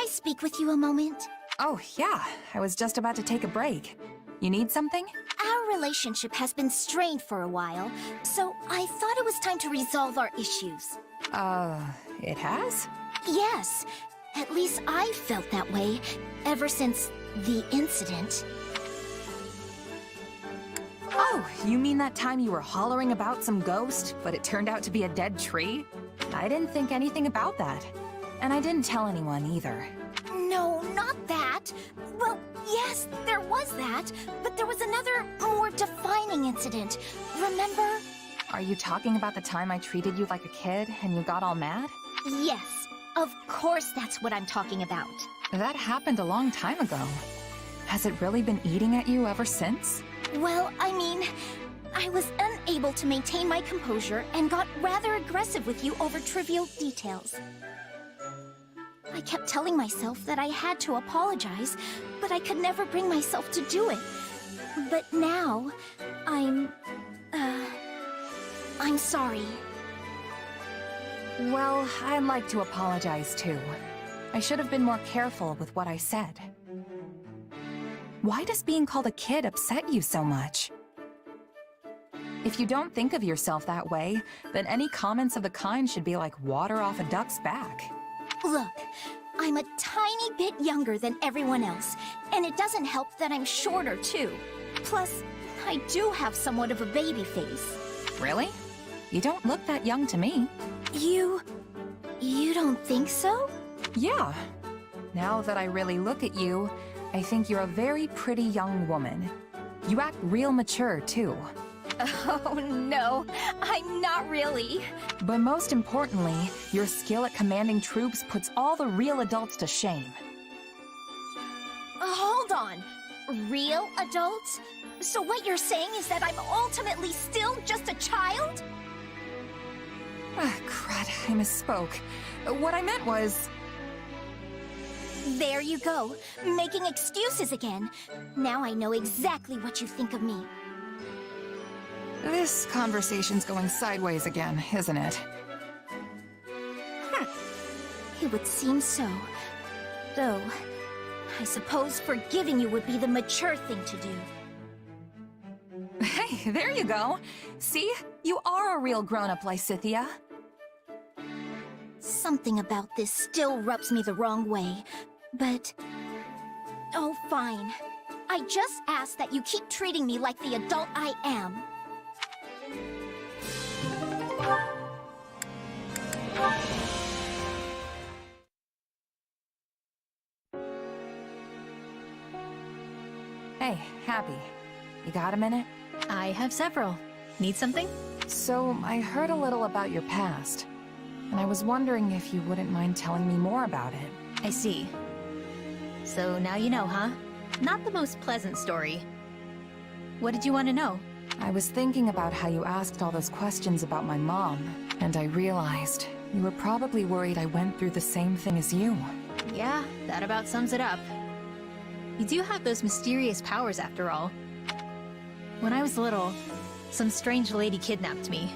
I speak with you a moment? Oh, yeah. I was just about to take a break. You need something? Our relationship has been strained for a while, so I thought it was time to resolve our issues. It has? Yes, at least I felt that way ever since the incident. Oh, you mean that time you were hollering about some ghost, but it turned out to be a dead tree? I didn't think anything about that. And I didn't tell anyone either. No, not that. Well, yes, there was that, but there was another, more defining incident. Remember? Are you talking about the time I treated you like a kid and you got all mad? Yes, of course that's what I'm talking about. That happened a long time ago. Has it really been eating at you ever since? Well, I mean, I was unable to maintain my composure and got rather aggressive with you over trivial details. I kept telling myself that I had to apologize, but I could never bring myself to do it. But now, I'm sorry. Well, I'd like to apologize too. I should have been more careful with what I said. Why does being called a kid upset you so much? If you don't think of yourself that way, then any comments of the kind should be like water off a duck's back. Look, I'm a tiny bit younger than everyone else, and it doesn't help that I'm shorter too. Plus, I do have somewhat of a baby face. Really? You don't look that young to me. You don't think so? Yeah. Now that I really look at you, I think you're a very pretty young woman. You act real mature, too. Oh, no, I'm not really. But most importantly, your skill at commanding troops puts all the real adults to shame. Hold on. Real adults? So what you're saying is that I'm ultimately still just a child? Ah, crud, I misspoke. What I meant was... There you go, making excuses again. Now I know exactly what you think of me. This conversation's going sideways again, isn't it? It would seem so. Though, I suppose forgiving you would be the mature thing to do. Hey, there you go. See? You are a real grown-up, Lysithia. Something about this still rubs me the wrong way, but... Oh, fine. I just ask that you keep treating me like the adult I am. Hey, Happy. You got a minute? I have several. Need something? So, I heard a little about your past, and I was wondering if you wouldn't mind telling me more about it. I see. So now you know, huh? Not the most pleasant story. What did you want to know? I was thinking about how you asked all those questions about my mom, and I realized you were probably worried I went through the same thing as you. Yeah, that about sums it up. You do have those mysterious powers after all. When I was little, some strange lady kidnapped me.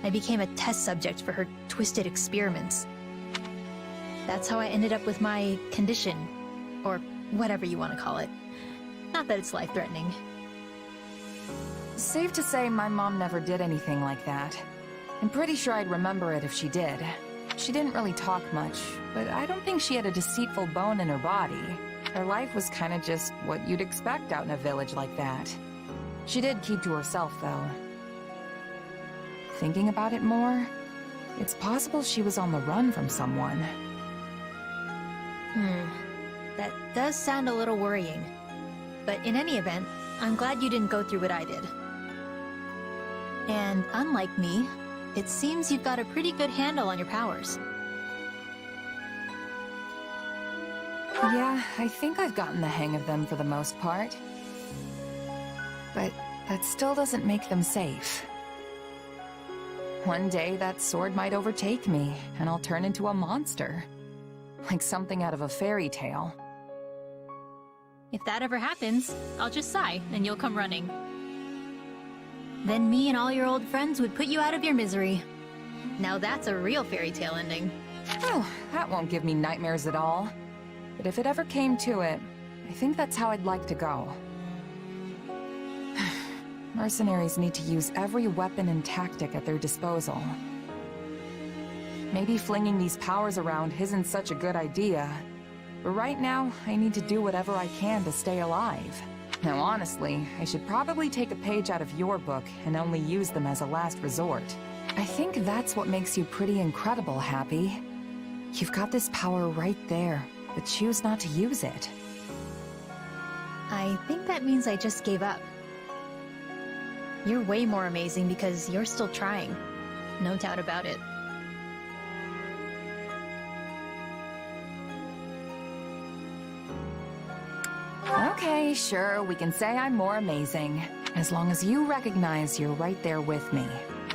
I became a test subject for her twisted experiments. That's how I ended up with my condition, or whatever you want to call it. Not that it's life-threatening. Safe to say my mom never did anything like that. I'm pretty sure I'd remember it if she did. She didn't really talk much, but I don't think she had a deceitful bone in her body. Her life was kinda just what you'd expect out in a village like that. She did keep to herself, though. Thinking about it more, it's possible she was on the run from someone. That does sound a little worrying. But in any event, I'm glad you didn't go through what I did. And unlike me, it seems you've got a pretty good handle on your powers. Yeah, I think I've gotten the hang of them for the most part. But that still doesn't make them safe. One day that sword might overtake me, and I'll turn into a monster. Like something out of a fairy tale. If that ever happens, I'll just sigh, and you'll come running. Then me and all your old friends would put you out of your misery. Now that's a real fairy tale ending. Oh, that won't give me nightmares at all. But if it ever came to it, I think that's how I'd like to go. Mercenaries need to use every weapon and tactic at their disposal. Maybe flinging these powers around isn't such a good idea, but right now, I need to do whatever I can to stay alive. Now honestly, I should probably take a page out of your book and only use them as a last resort. I think that's what makes you pretty incredible, Happy. You've got this power right there, but choose not to use it. I think that means I just gave up. You're way more amazing because you're still trying. No doubt about it. Okay, sure, we can say I'm more amazing. As long as you recognize you're right there with me.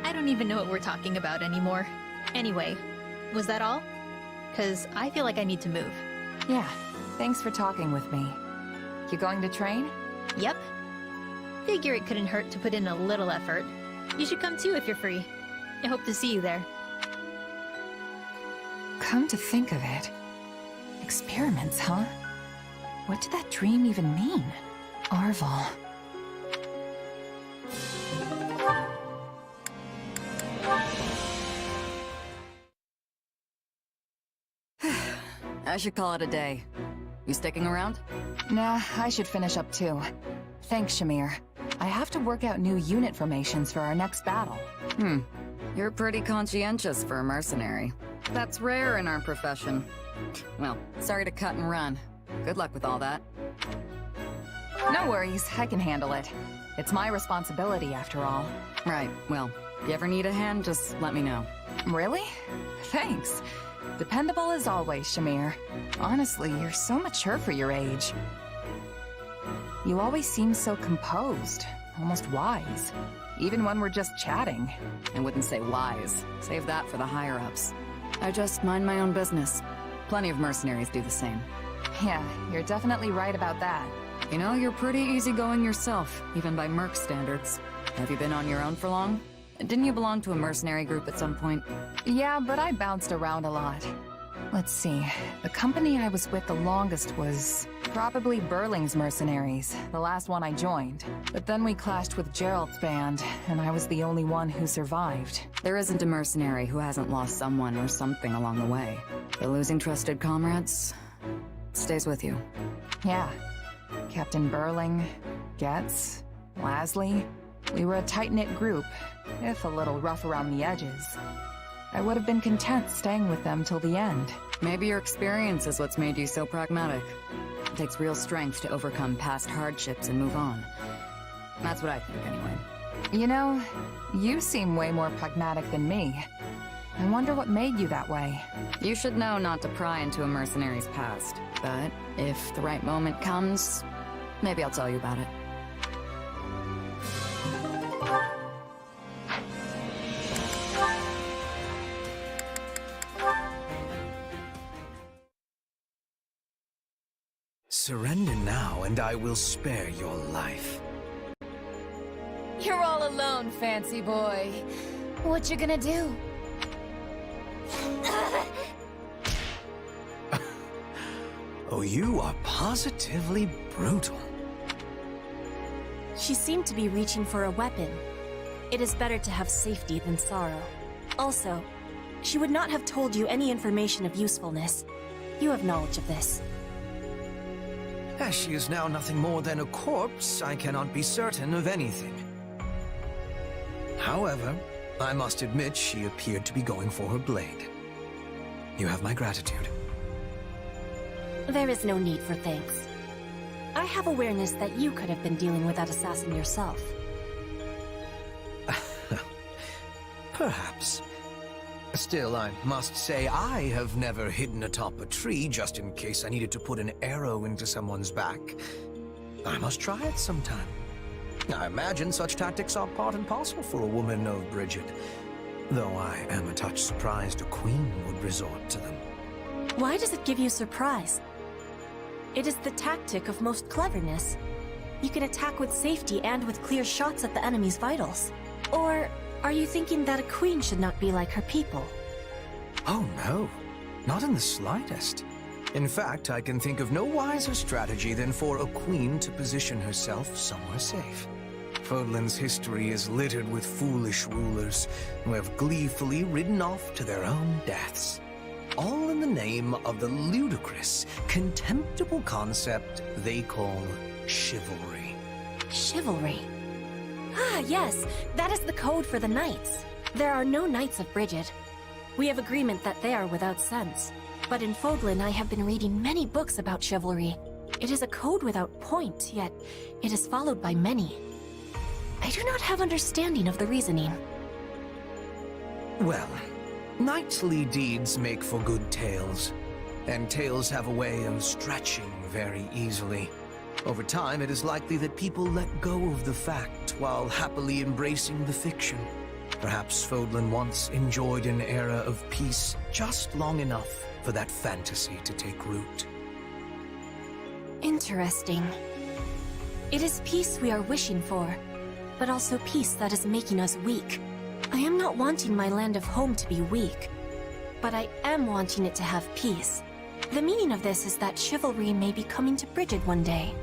I don't even know what we're talking about anymore. Anyway, was that all? 'Cause I feel like I need to move. Yeah, thanks for talking with me. You going to train? Yep. Figure it couldn't hurt to put in a little effort. You should come too if you're free. I hope to see you there. Come to think of it. Experiments, huh? What did that dream even mean? Arval. I should call it a day. You sticking around? Nah, I should finish up too. Thanks, Shamir. I have to work out new unit formations for our next battle. You're pretty conscientious for a mercenary. That's rare in our profession. Well, sorry to cut and run. Good luck with all that. No worries, I can handle it. It's my responsibility after all. Right, well, if you ever need a hand, just let me know. Really? Thanks. Dependable as always, Shamir. Honestly, you're so mature for your age. You always seem so composed, almost wise. Even when we're just chatting. I wouldn't say wise. Save that for the higher-ups. I just mind my own business. Plenty of mercenaries do the same. Yeah, you're definitely right about that. You know, you're pretty easygoing yourself, even by merc standards. Have you been on your own for long? Didn't you belong to a mercenary group at some point? Yeah, but I bounced around a lot. Let's see, the company I was with the longest was probably Burling's Mercenaries, the last one I joined. But then we clashed with Gerald's band, and I was the only one who survived. There isn't a mercenary who hasn't lost someone or something along the way. But losing trusted comrades stays with you. Yeah. Captain Burling, Getz, Lasley. We were a tight-knit group, if a little rough around the edges. I would have been content staying with them till the end. Maybe your experience is what's made you so pragmatic. It takes real strength to overcome past hardships and move on. That's what I think, anyway. You know, you seem way more pragmatic than me. I wonder what made you that way. You should know not to pry into a mercenary's past. But if the right moment comes, maybe I'll tell you about it. Surrender now, and I will spare your life. You're all alone, fancy boy. What you gonna do? Oh, you are positively brutal. She seemed to be reaching for a weapon. It is better to have safety than sorrow. Also, she would not have told you any information of usefulness. You have knowledge of this. As she is now nothing more than a corpse, I cannot be certain of anything. However, I must admit she appeared to be going for her blade. You have my gratitude. There is no need for thanks. I have awareness that you could have been dealing with that assassin yourself. Perhaps. Still, I must say I have never hidden atop a tree just in case I needed to put an arrow into someone's back. I must try it sometime. I imagine such tactics are part and parcel for a woman of Bridget, though I am a touch surprised a queen would resort to them. Why does it give you surprise? It is the tactic of most cleverness. You can attack with safety and with clear shots at the enemy's vitals. Or are you thinking that a queen should not be like her people? Oh no, not in the slightest. In fact, I can think of no wiser strategy than for a queen to position herself somewhere safe. Fodlan's history is littered with foolish rulers who have gleefully ridden off to their own deaths. All in the name of the ludicrous, contemptible concept they call chivalry. Chivalry. Ah, yes, that is the code for the knights. There are no knights of Brigid. We have agreement that they are without sense. But in Fodlan, I have been reading many books about chivalry. It is a code without point, yet it is followed by many. I do not have understanding of the reasoning. Well, knightly deeds make for good tales, and tales have a way of stretching very easily. Over time, it is likely that people let go of the fact while happily embracing the fiction. Perhaps Fodlan once enjoyed an era of peace just long enough for that fantasy to take root. Interesting. It is peace we are wishing for, but also peace that is making us weak. I am not wanting my land of home to be weak, but I am wanting it to have peace. The meaning of this is that chivalry may be coming to Brigid one day.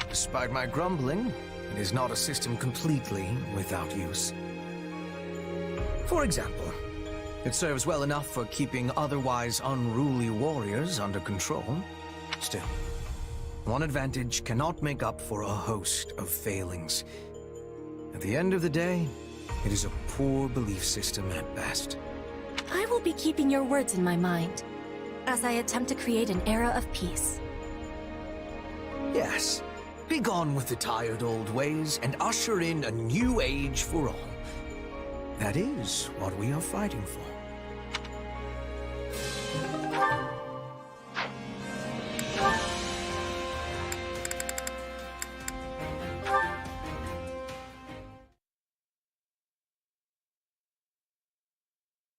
Despite my grumbling, it is not a system completely without use. For example, it serves well enough for keeping otherwise unruly warriors under control. Still, one advantage cannot make up for a host of failings. At the end of the day, it is a poor belief system at best. I will be keeping your words in my mind as I attempt to create an era of peace. Yes, be gone with the tired old ways and usher in a new age for all. That is what we are fighting for.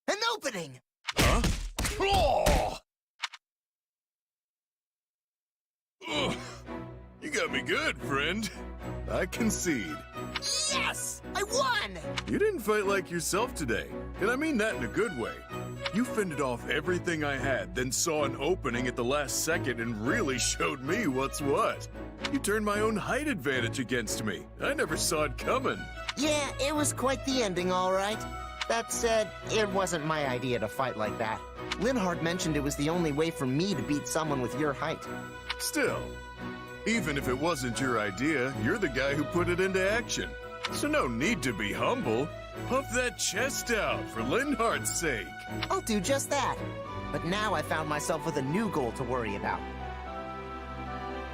An opening! Huh? Oh! Ugh. You got me good, friend. I concede. Yes! I won! You didn't fight like yourself today, and I mean that in a good way. You fended off everything I had, then saw an opening at the last second and really showed me what's what. You turned my own height advantage against me. I never saw it coming. Yeah, it was quite the ending, all right. That said, it wasn't my idea to fight like that. Linhardt mentioned it was the only way for me to beat someone with your height. Still, even if it wasn't your idea, you're the guy who put it into action. So no need to be humble. Puff that chest out for Linhardt's sake. I'll do just that. But now I found myself with a new goal to worry about.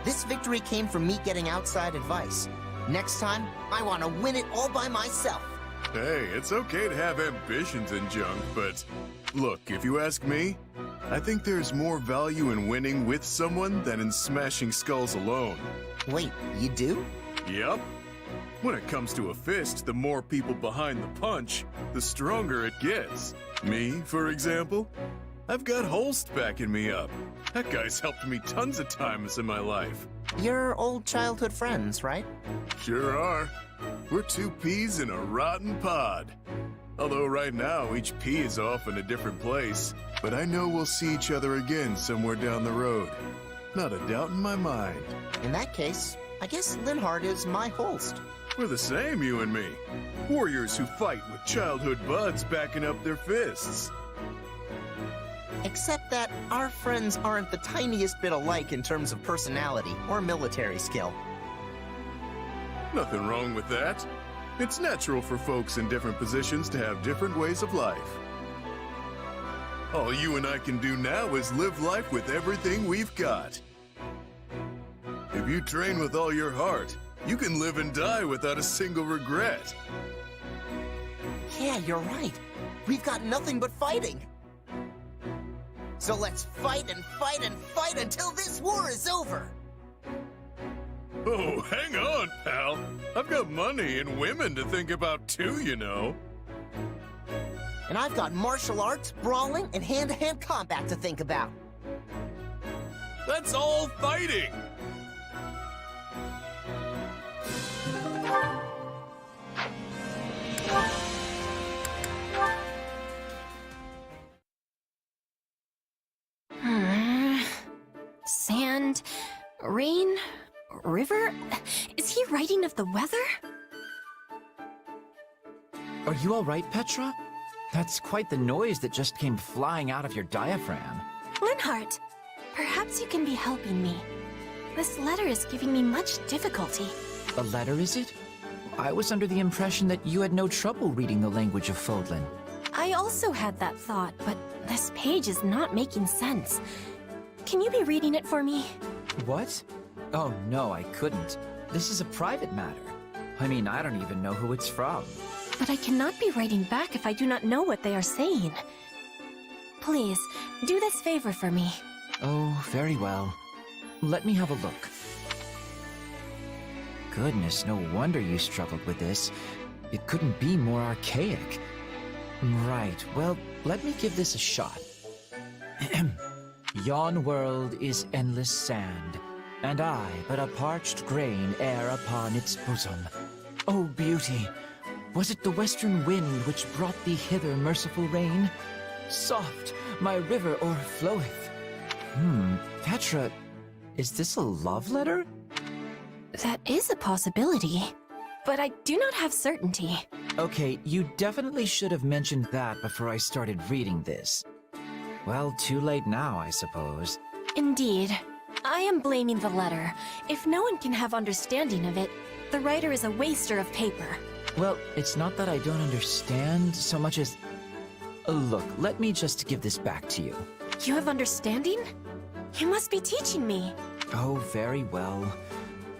This victory came from me getting outside advice. Next time, I want to win it all by myself. Hey, it's okay to have ambitions and junk, but look, if you ask me, I think there's more value in winning with someone than in smashing skulls alone. Wait, you do? Yep. When it comes to a fist, the more people behind the punch, the stronger it gets. Me, for example, I've got Holst backing me up. That guy's helped me tons of times in my life. You're old childhood friends, right? Sure are. We're two peas in a rotten pod. Although right now, each pea is off in a different place. But I know we'll see each other again somewhere down the road. Not a doubt in my mind. In that case, I guess Linhardt is my Holst. We're the same, you and me. Warriors who fight with childhood buds backing up their fists. Except that our friends aren't the tiniest bit alike in terms of personality or military skill. Nothing wrong with that. It's natural for folks in different positions to have different ways of life. All you and I can do now is live life with everything we've got. If you train with all your heart, you can live and die without a single regret. Yeah, you're right. We've got nothing but fighting. So let's fight and fight and fight until this war is over. Oh, hang on, pal. I've got money and women to think about too, you know. And I've got martial arts, brawling, and hand-to-hand combat to think about. That's all fighting! sand, rain, river? Is he writing of the weather? Are you all right, Petra? That's quite the noise that just came flying out of your diaphragm. Linhardt, perhaps you can be helping me. This letter is giving me much difficulty. A letter, is it? I was under the impression that you had no trouble reading the language of Fodlan. I also had that thought, but this page is not making sense. Can you be reading it for me? What? Oh no, I couldn't. This is a private matter. I mean, I don't even know who it's from. But I cannot be writing back if I do not know what they are saying. Please, do this favor for me. Oh, very well. Let me have a look. Goodness, no wonder you struggled with this. It couldn't be more archaic. Right, well, let me give this a shot. Yon world is endless sand, and I but a parched grain air upon its bosom. Oh, beauty! Was it the western wind which brought thee hither, merciful rain? Soft, my river o'erfloweth. Petra, is this a love letter? That is a possibility, but I do not have certainty. Okay, you definitely should have mentioned that before I started reading this. Well, too late now, I suppose. Indeed. I am blaming the letter. If no one can have understanding of it, the writer is a waster of paper. Well, it's not that I don't understand so much as... Look, let me just give this back to you. You have understanding? You must be teaching me. Oh, very well.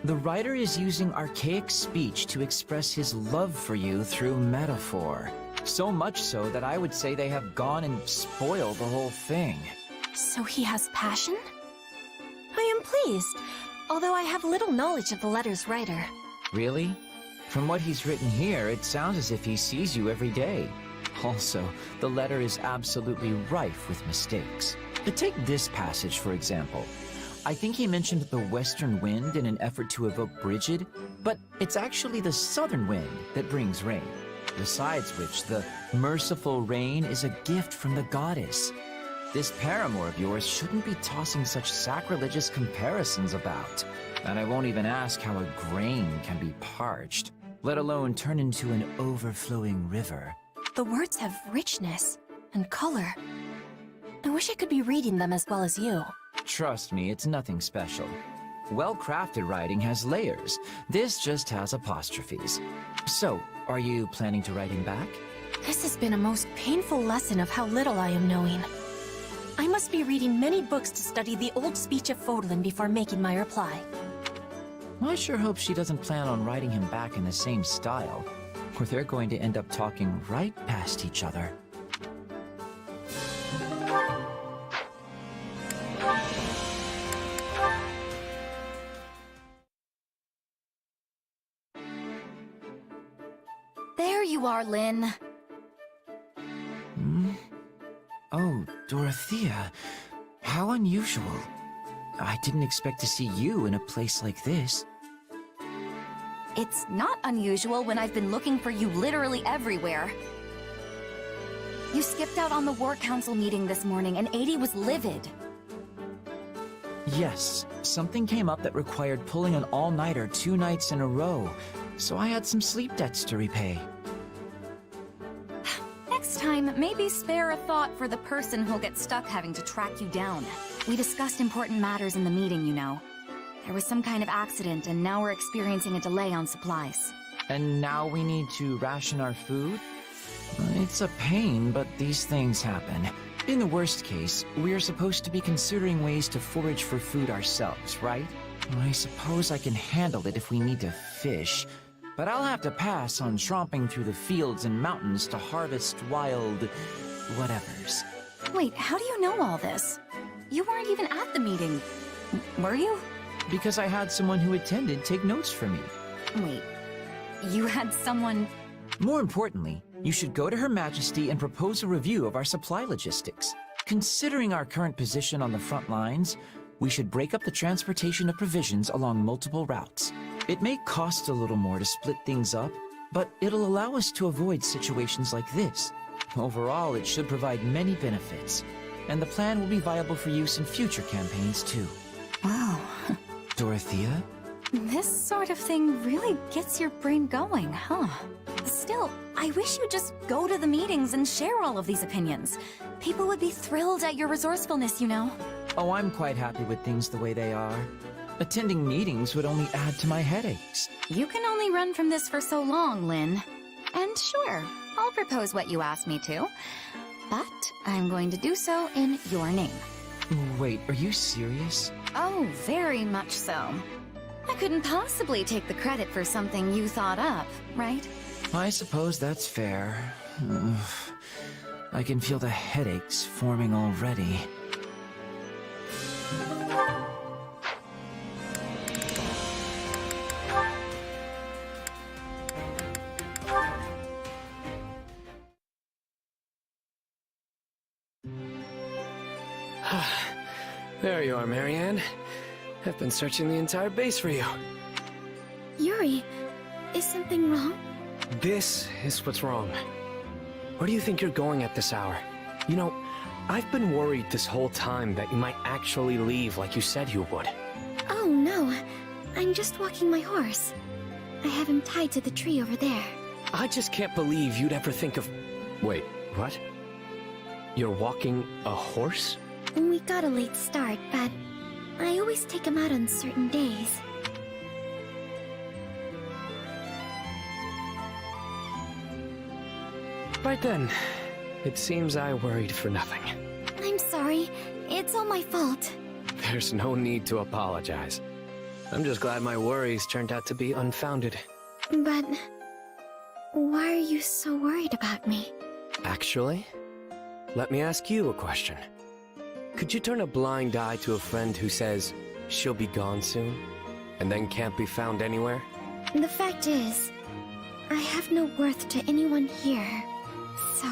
The writer is using archaic speech to express his love for you through metaphor. So much so that I would say they have gone and spoiled the whole thing. So he has passion? I am pleased, although I have little knowledge of the letter's writer. Really? From what he's written here, it sounds as if he sees you every day. Also, the letter is absolutely rife with mistakes. Take this passage, for example. I think he mentioned the western wind in an effort to evoke Brigid, but it's actually the southern wind that brings rain. Besides which, the merciful rain is a gift from the goddess. This paramour of yours shouldn't be tossing such sacrilegious comparisons about. And I won't even ask how a grain can be parched, let alone turn into an overflowing river. The words have richness and color. I wish I could be reading them as well as you. Trust me, it's nothing special. Well-crafted writing has layers. This just has apostrophes. So, are you planning to write him back? This has been a most painful lesson of how little I am knowing. I must be reading many books to study the old speech of Fodlan before making my reply. I sure hope she doesn't plan on writing him back in the same style, or they're going to end up talking right past each other. There you are, Lynn. Oh, Dorothea. How unusual. I didn't expect to see you in a place like this. It's not unusual when I've been looking for you literally everywhere. You skipped out on the War Council meeting this morning, and Adie was livid. Yes, something came up that required pulling an all-nighter 2 nights in a row, so I had some sleep debts to repay. Next time, maybe spare a thought for the person who'll get stuck having to track you down. We discussed important matters in the meeting, you know. There was some kind of accident, and now we're experiencing a delay on supplies. And now we need to ration our food? It's a pain, but these things happen. In the worst case, we're supposed to be considering ways to forage for food ourselves, right? I suppose I can handle it if we need to fish, but I'll have to pass on tromping through the fields and mountains to harvest wild... whatevers. Wait, how do you know all this? You weren't even at the meeting, were you? Because I had someone who attended take notes for me. Wait, you had someone... More importantly, you should go to Her Majesty and propose a review of our supply logistics. Considering our current position on the front lines, we should break up the transportation of provisions along multiple routes. It may cost a little more to split things up, but it'll allow us to avoid situations like this. Overall, it should provide many benefits, and the plan will be viable for use in future campaigns too. Wow. Dorothea? This sort of thing really gets your brain going, huh? Still, I wish you'd just go to the meetings and share all of these opinions. People would be thrilled at your resourcefulness, you know. Oh, I'm quite happy with things the way they are. Attending meetings would only add to my headaches. You can only run from this for so long, Lynn. And sure, I'll propose what you asked me to. But I'm going to do so in your name. Wait, are you serious? Oh, very much so. I couldn't possibly take the credit for something you thought up, right? I suppose that's fair. Ugh. I can feel the headaches forming already. There you are, Marianne. I've been searching the entire base for you. Yuri, is something wrong? This is what's wrong. Where do you think you're going at this hour? You know, I've been worried this whole time that you might actually leave like you said you would. Oh, no. I'm just walking my horse. I have him tied to the tree over there. I just can't believe you'd ever think of... Wait, what? You're walking a horse? We got a late start, but I always take him out on certain days. Right then. It seems I worried for nothing. I'm sorry. It's all my fault. There's no need to apologize. I'm just glad my worries turned out to be unfounded. But why are you so worried about me? Actually, let me ask you a question. Could you turn a blind eye to a friend who says she'll be gone soon, and then can't be found anywhere? The fact is, I have no worth to anyone here, so...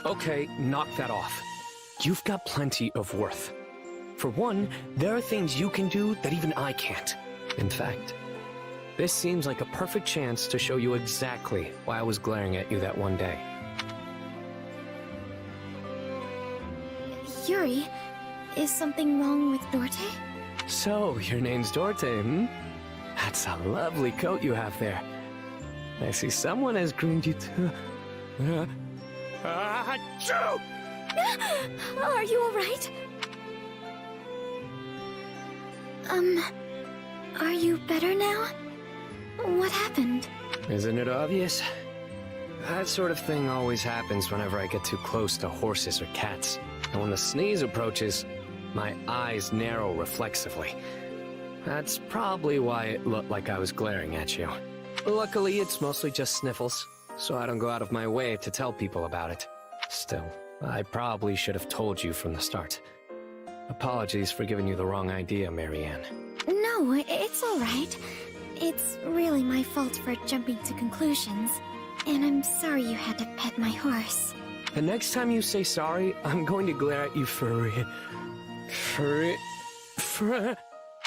Okay, knock that off. You've got plenty of worth. For one, there are things you can do that even I can't. In fact, this seems like a perfect chance to show you exactly why I was glaring at you that one day. Yuri, is something wrong with Dorte? So, your name's Dorte, hmm? That's a lovely coat you have there. I see someone has groomed you to... Achoo! Are you alright? Are you better now? What happened? Isn't it obvious? That sort of thing always happens whenever I get too close to horses or cats. And when the sneeze approaches, my eyes narrow reflexively. That's probably why it looked like I was glaring at you. Luckily, it's mostly just sniffles, so I don't go out of my way to tell people about it. Still, I probably should have told you from the start. Apologies for giving you the wrong idea, Marianne. No, it's alright. It's really my fault for jumping to conclusions. And I'm sorry you had to pet my horse. The next time you say sorry, I'm going to glare at you for...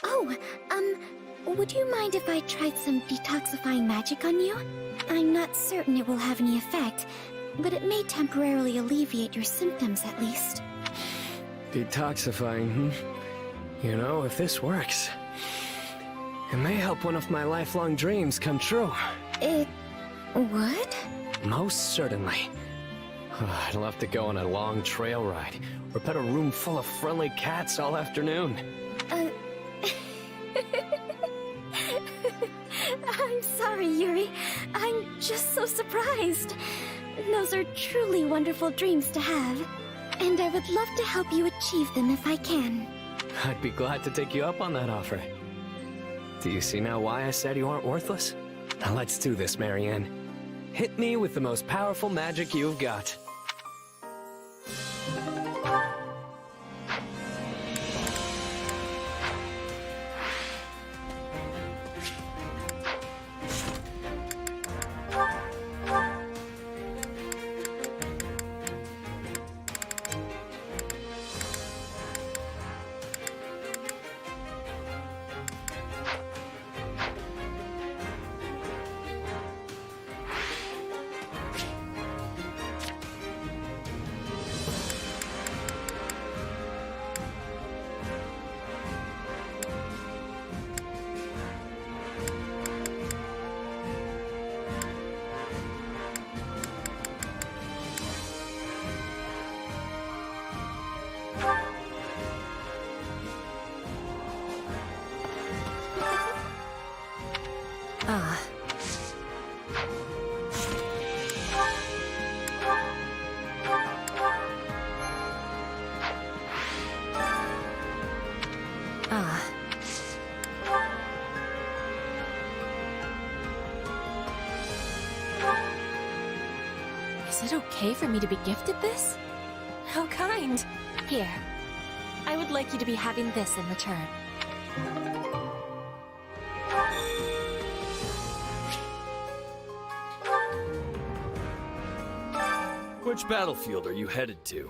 Oh, would you mind if I tried some detoxifying magic on you? I'm not certain it will have any effect, but it may temporarily alleviate your symptoms at least. Detoxifying, hmm? You know, if this works, it may help one of my lifelong dreams come true. It would? Most certainly. I'd love to go on a long trail ride, or pet a room full of friendly cats all afternoon. I'm sorry, Yuri. I'm just so surprised. Those are truly wonderful dreams to have. And I would love to help you achieve them if I can. I'd be glad to take you up on that offer. Do you see now why I said you aren't worthless? Now let's do this, Marianne. Hit me with the most powerful magic you've got. Ah. Ah. Is it okay for me to be gifted this? How kind. Here. I would like you to be having this in return. Which battlefield are you headed to?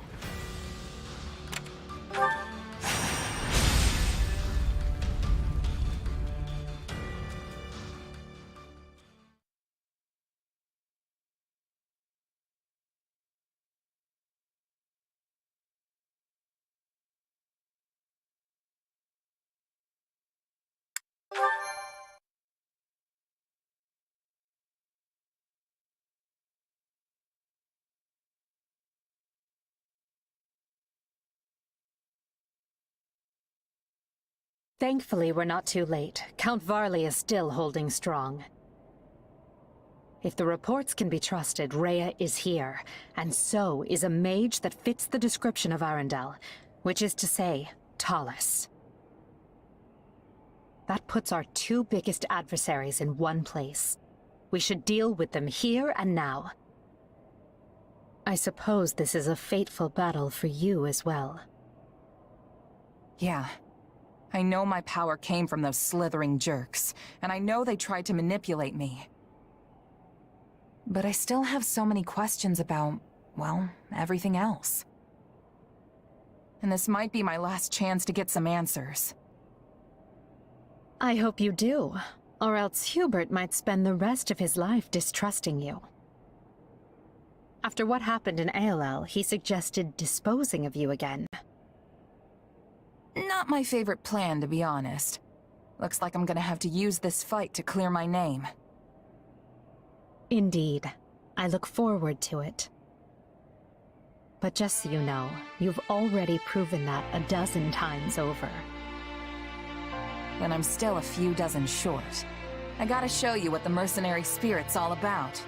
Thankfully, we're not too late. Count Varley is still holding strong. If the reports can be trusted, Rhea is here, and so is a mage that fits the description of Arundel, which is to say, Tallis. That puts our two biggest adversaries in one place. We should deal with them here and now. I suppose this is a fateful battle for you as well. Yeah. I know my power came from those slithering jerks, and I know they tried to manipulate me. But I still have so many questions about, well, everything else. And this might be my last chance to get some answers. I hope you do, or else Hubert might spend the rest of his life distrusting you. After what happened in ALL, he suggested disposing of you again. Not my favorite plan, to be honest. Looks like I'm gonna have to use this fight to clear my name. Indeed. I look forward to it. But just so you know, you've already proven that a dozen times over. Then I'm still a few dozen short. I gotta show you what the mercenary spirit's all about.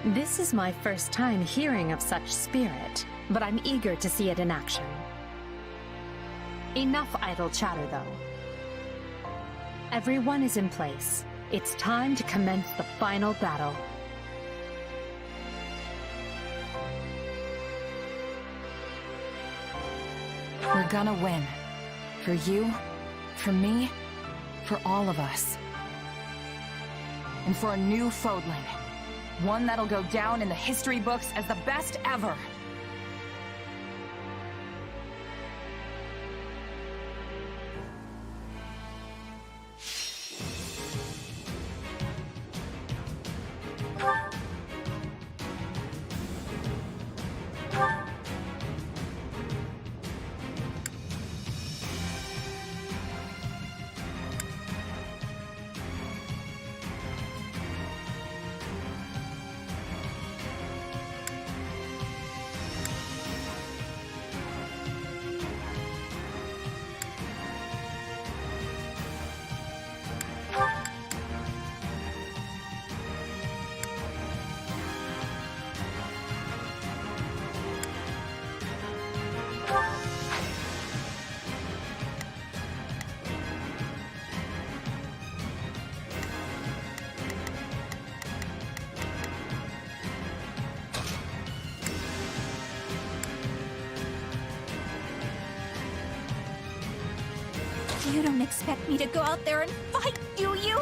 This is my first time hearing of such spirit, but I'm eager to see it in action. Enough idle chatter, though. Everyone is in place. It's time to commence the final battle. We're gonna win. For you, for me, for all of us. And for a new Fodling. One that'll go down in the history books as the best ever. You don't expect me to go out there and fight, do you?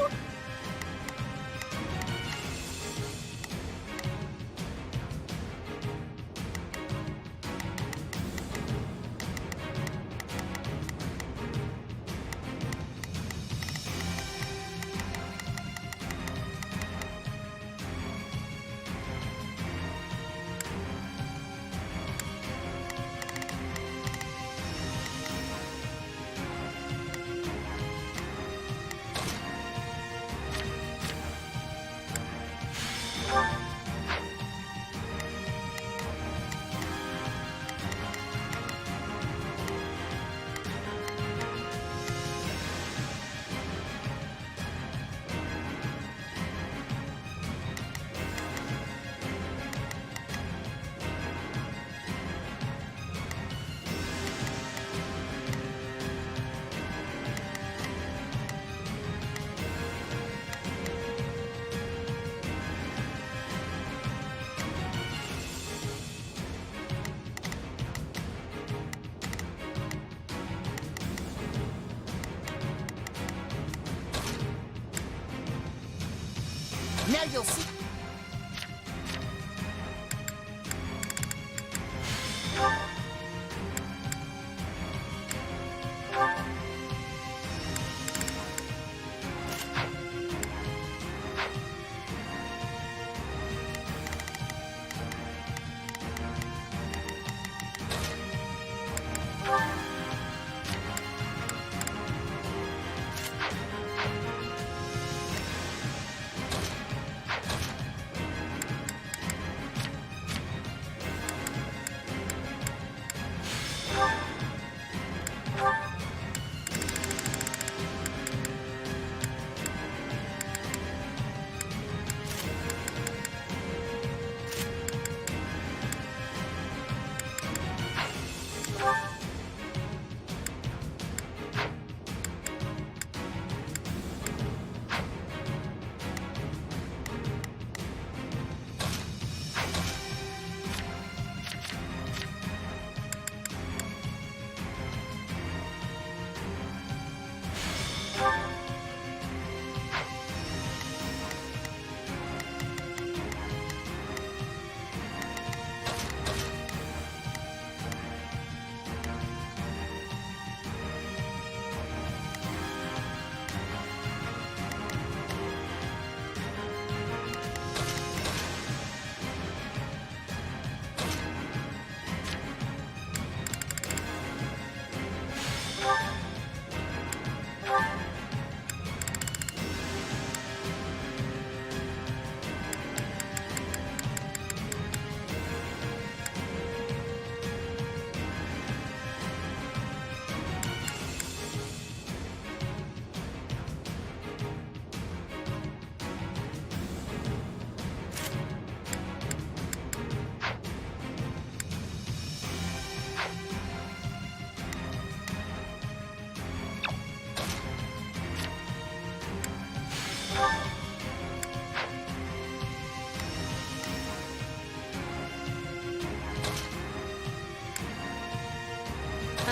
Now you'll see.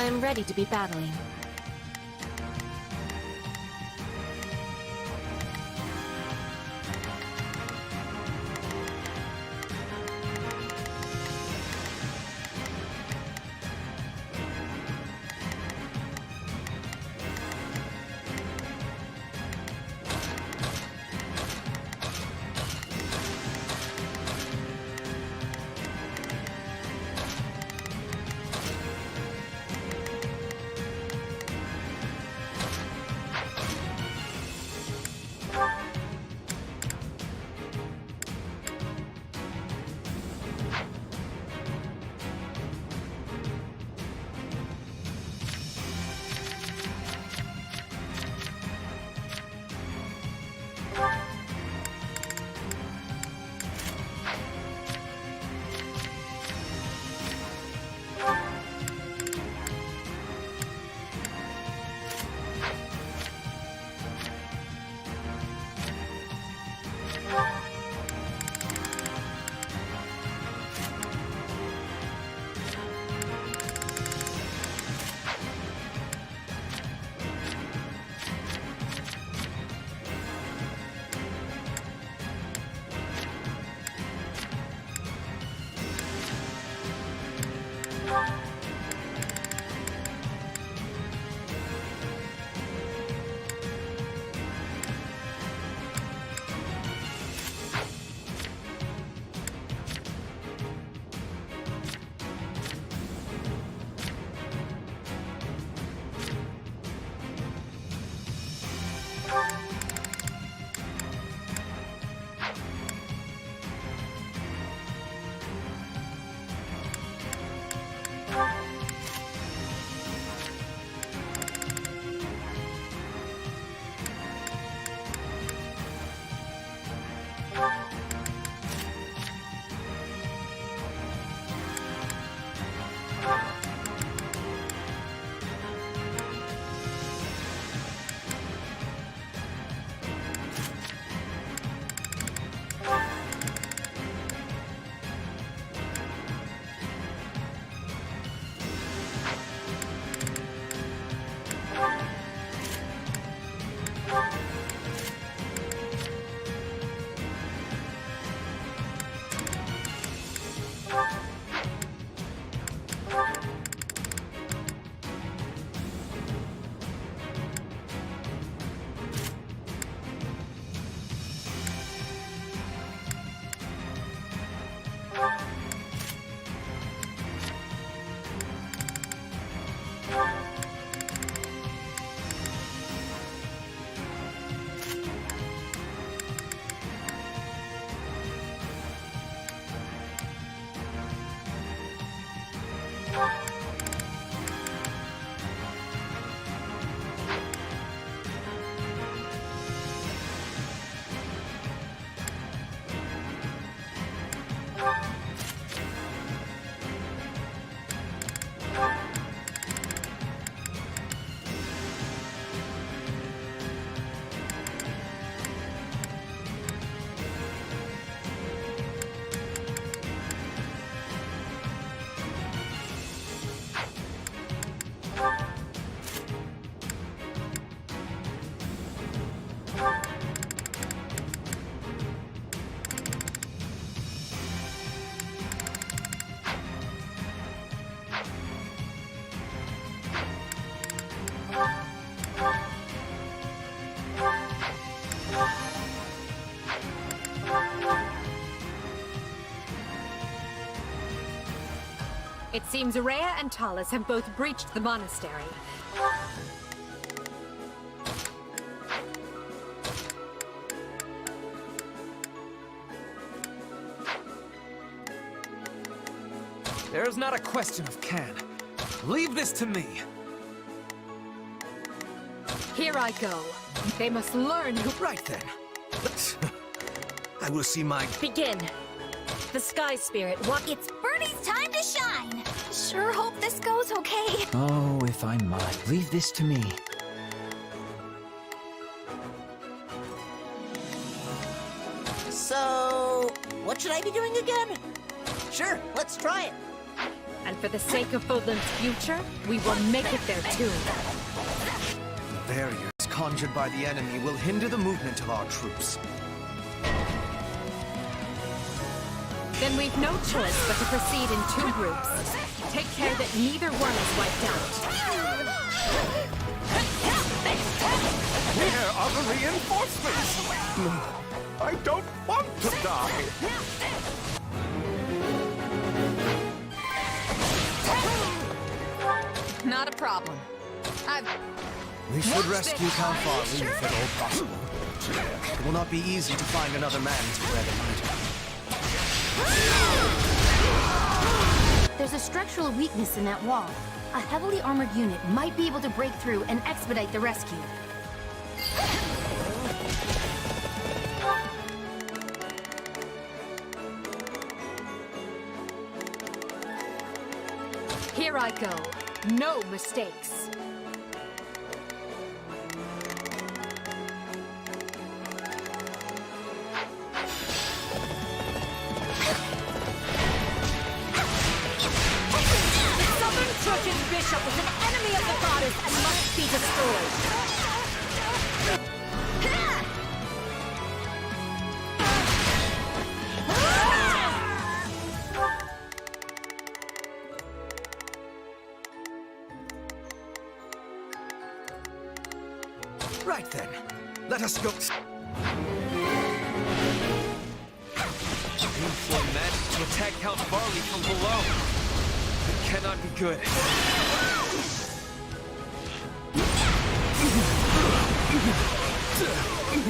I'm ready to be battling. It seems Rhea and Talus have both breached the monastery. There's not a question of can. Leave this to me. Here I go. They must learn who... Right then. I will see my... Begin. The Sky Spirit, what? It's Birdie's time to shine! Sure hope this goes okay. Oh, if I might. Leave this to me. So, what should I be doing again? Sure, let's try it. And for the sake of Fodlan's future, we will make it their too. Barriers conjured by the enemy will hinder the movement of our troops. Then we've no choice but to proceed in 2 groups. Take care that neither one is wiped out. Where are the reinforcements? No, I don't want to die. Not a problem. We should rescue Count Farley if at all possible. It will not be easy to find another man to wear the mitre. There's a structural weakness in that wall. A heavily armored unit might be able to break through and expedite the rescue. Here I go. No mistakes. Bishop is an enemy of the goddess and must be destroyed. Right then, let us go. Painful magic to attack Count Farley from below. It cannot be good.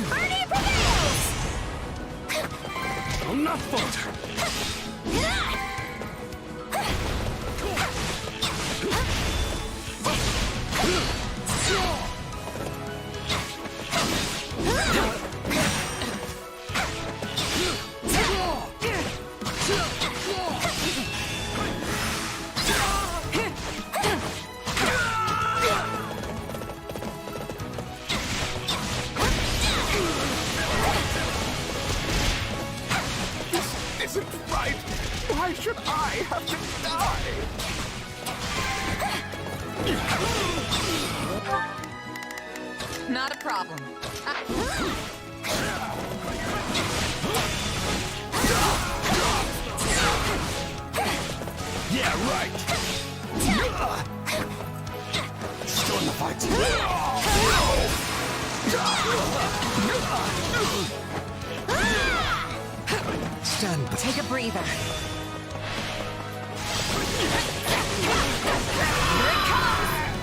Birdie prevails! Will not falter. Isn't right. Why should I have to die? Not a problem. Yeah, right. Still in the fight. Stand back. Take a breather. Here it comes!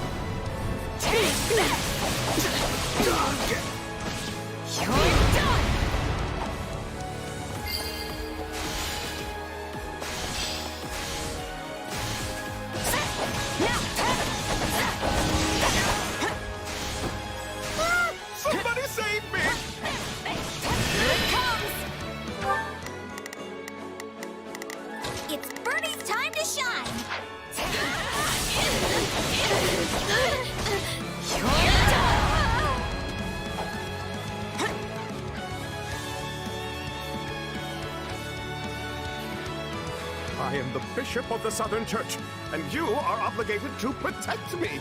I am the Bishop of the Southern Church, and you are obligated to protect me.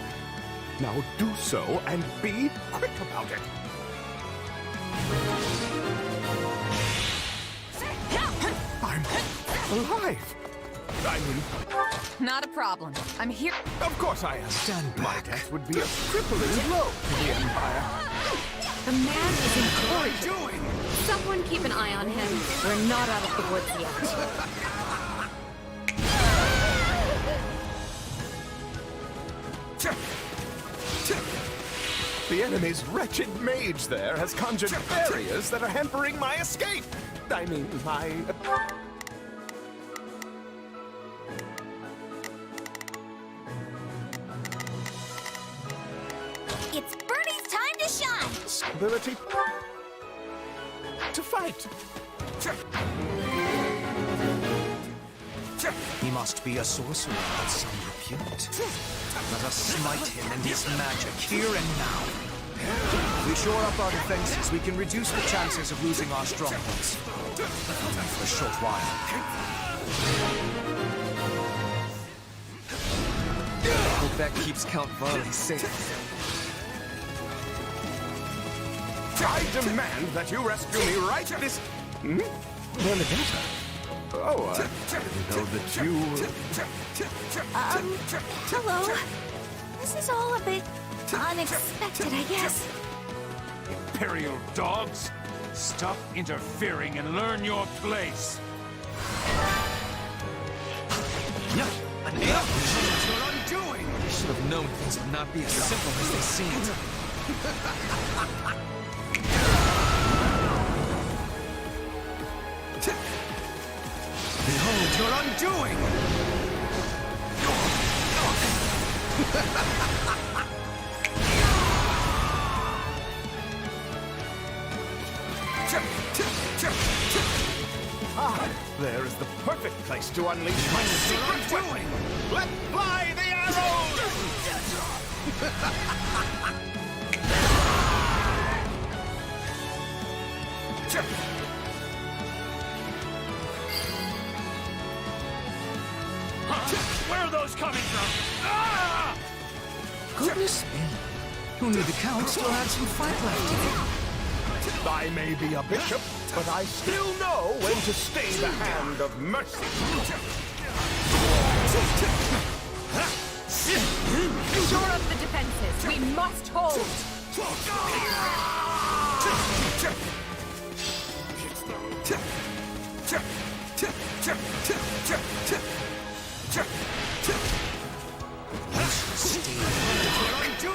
Now do so and be quick about it. I'm alive. I mean, Not a problem. I'm here. of course I am. Stand My back. death would be a crippling blow to the Empire. The man is in What are court. you doing? Someone keep an eye on him. We're not out of the woods yet. The enemy's wretched mage there has conjured barriers that are hampering my escape. I mean, my... It's Birdie's time to shine! ability to fight. He must be a sorcerer of some repute. Let us smite him and his magic here and now. If we shore up our defenses, we can reduce the chances of losing our strongholds. Only for a short while. Hope that keeps Count Varley safe. I demand that you rescue me right this... Benedetta? Oh, I didn't know that you... Hello? This is all a bit unexpected, I guess. Imperial dogs, stop interfering and learn your place. No, enough! You're undoing! I should have known things would not be as simple as they seemed. Behold your undoing! Ah, there is the perfect place to unleash my secret weapon. Let fly the arrows! Where are those coming from? Ah! Goodness me. Who knew the Count still had some fight left? I may be a bishop, but I still know when to stay the hand of mercy. Shore up the defenses. We must hold.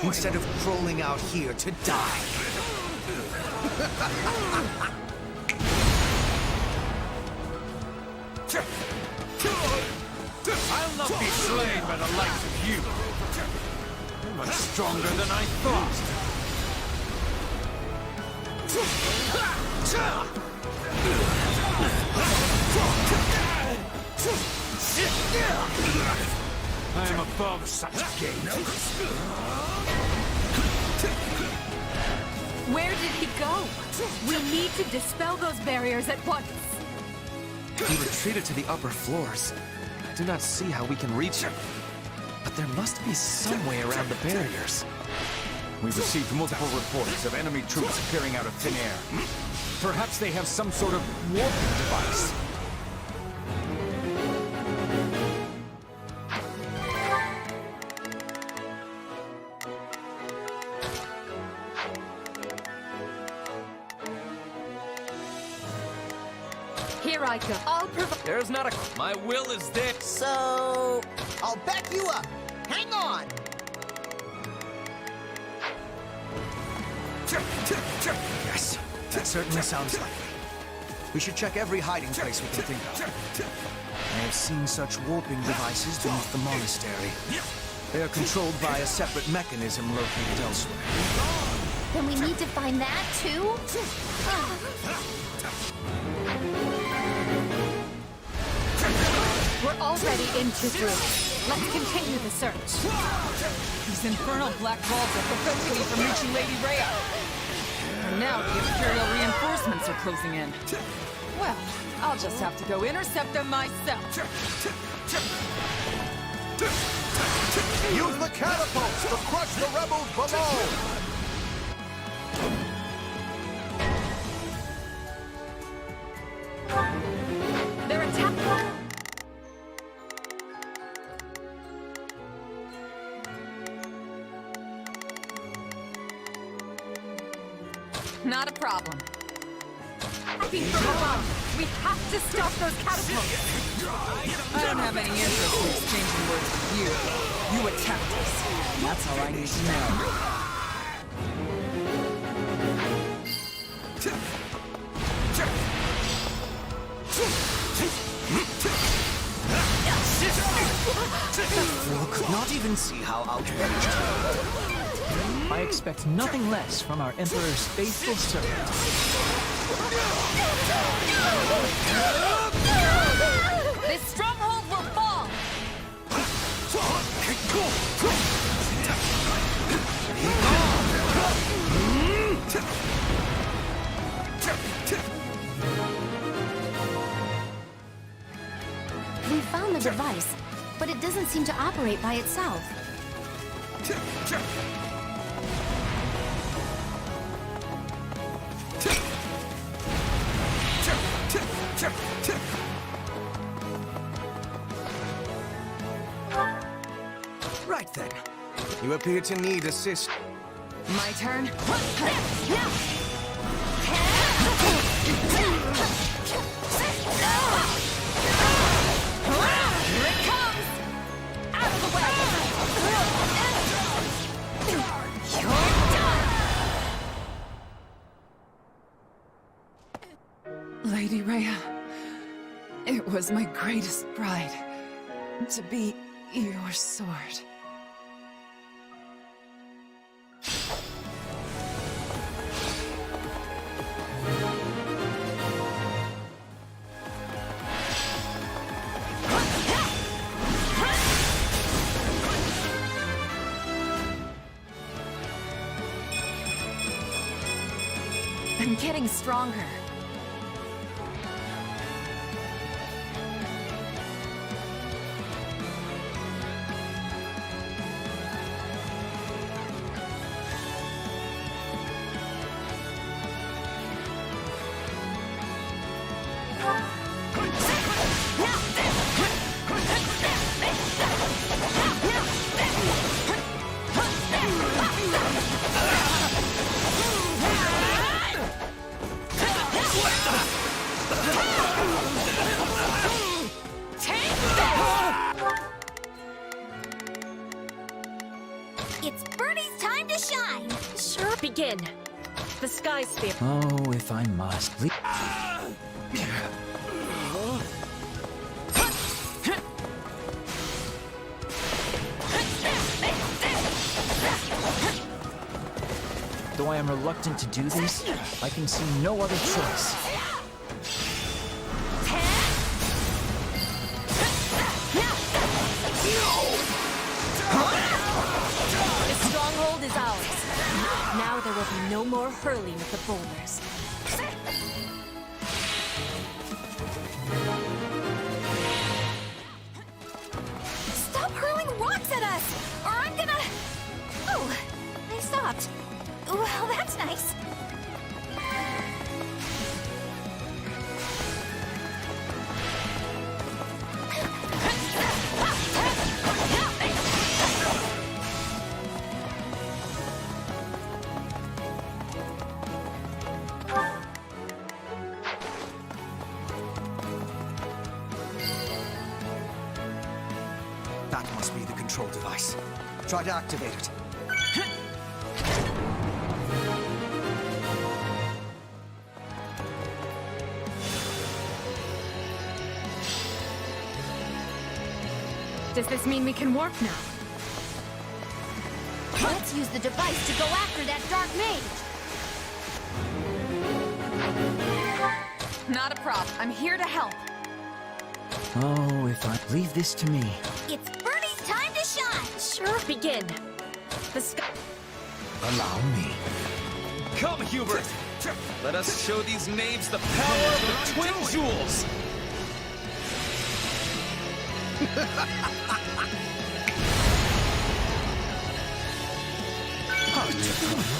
Instead of crawling out here to die. I'll not be slain by the likes of you. You're much stronger than I thought. I am above such games. Where did he go? We need to dispel those barriers at once. He retreated to the upper floors. I do not see how we can reach him. But there must be some way around the barriers. We've received multiple reports of enemy troops appearing out of thin air. Perhaps they have some sort of warping device. Here I go. I'll provide. There's not a... My will is there. So, I'll back you up. Hang on. Yes, that certainly sounds likely. We should check every hiding place we can think of. I have seen such warping devices beneath the monastery. They are controlled by a separate mechanism located elsewhere. Then we need to find that, too? We're already in Chizuru. Let's continue the search. These infernal black balls are preventing me from reaching Lady Rhea. And now the Imperial reinforcements are closing in. Well, I'll just have to go intercept them myself. Use the catapults to crush the rebels below! They're attacking! Not a problem. Being from above, we have to stop those catapults! I don't have any interest in exchanging words with you. You attacked us. That's all I need to know. You could not even see how outraged you were. I expect nothing less from our Emperor's faithful servant. This stronghold will fall! We found the device, but it doesn't seem to operate by itself. Right then. You appear to need assist. My turn? Here it comes! Out of the way! You're done! Lady Rhea, it was my greatest pride to be your sword. I'm getting stronger. It's Bernie's time to shine! Sure, begin. The Sky Sphere. Oh, if I must. Though I am reluctant to do this, I can see no other choice. The stronghold is ours. Now there will be no more hurling of the boulders. Stop hurling rocks at us, or I'm gonna... Oh, they stopped. Well, that's nice. That must be the control device. Try to activate it. Does this mean we can warp now? Let's use the device to go after that dark mage. Not a problem. I'm here to help. Oh, if I leave this to me. It's Bernie's time to shine! Sure, begin. The Sky... Allow me. Come, Hubert! Let us show these knaves the power of the twin jewels!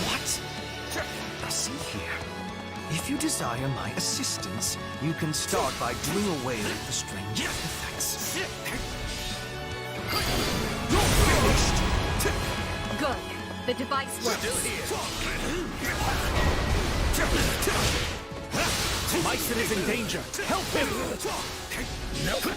What? Now see here. If you desire my assistance, you can start by doing away with the strange effects. Good. The device works. Mycen is in danger. Help him! Nope.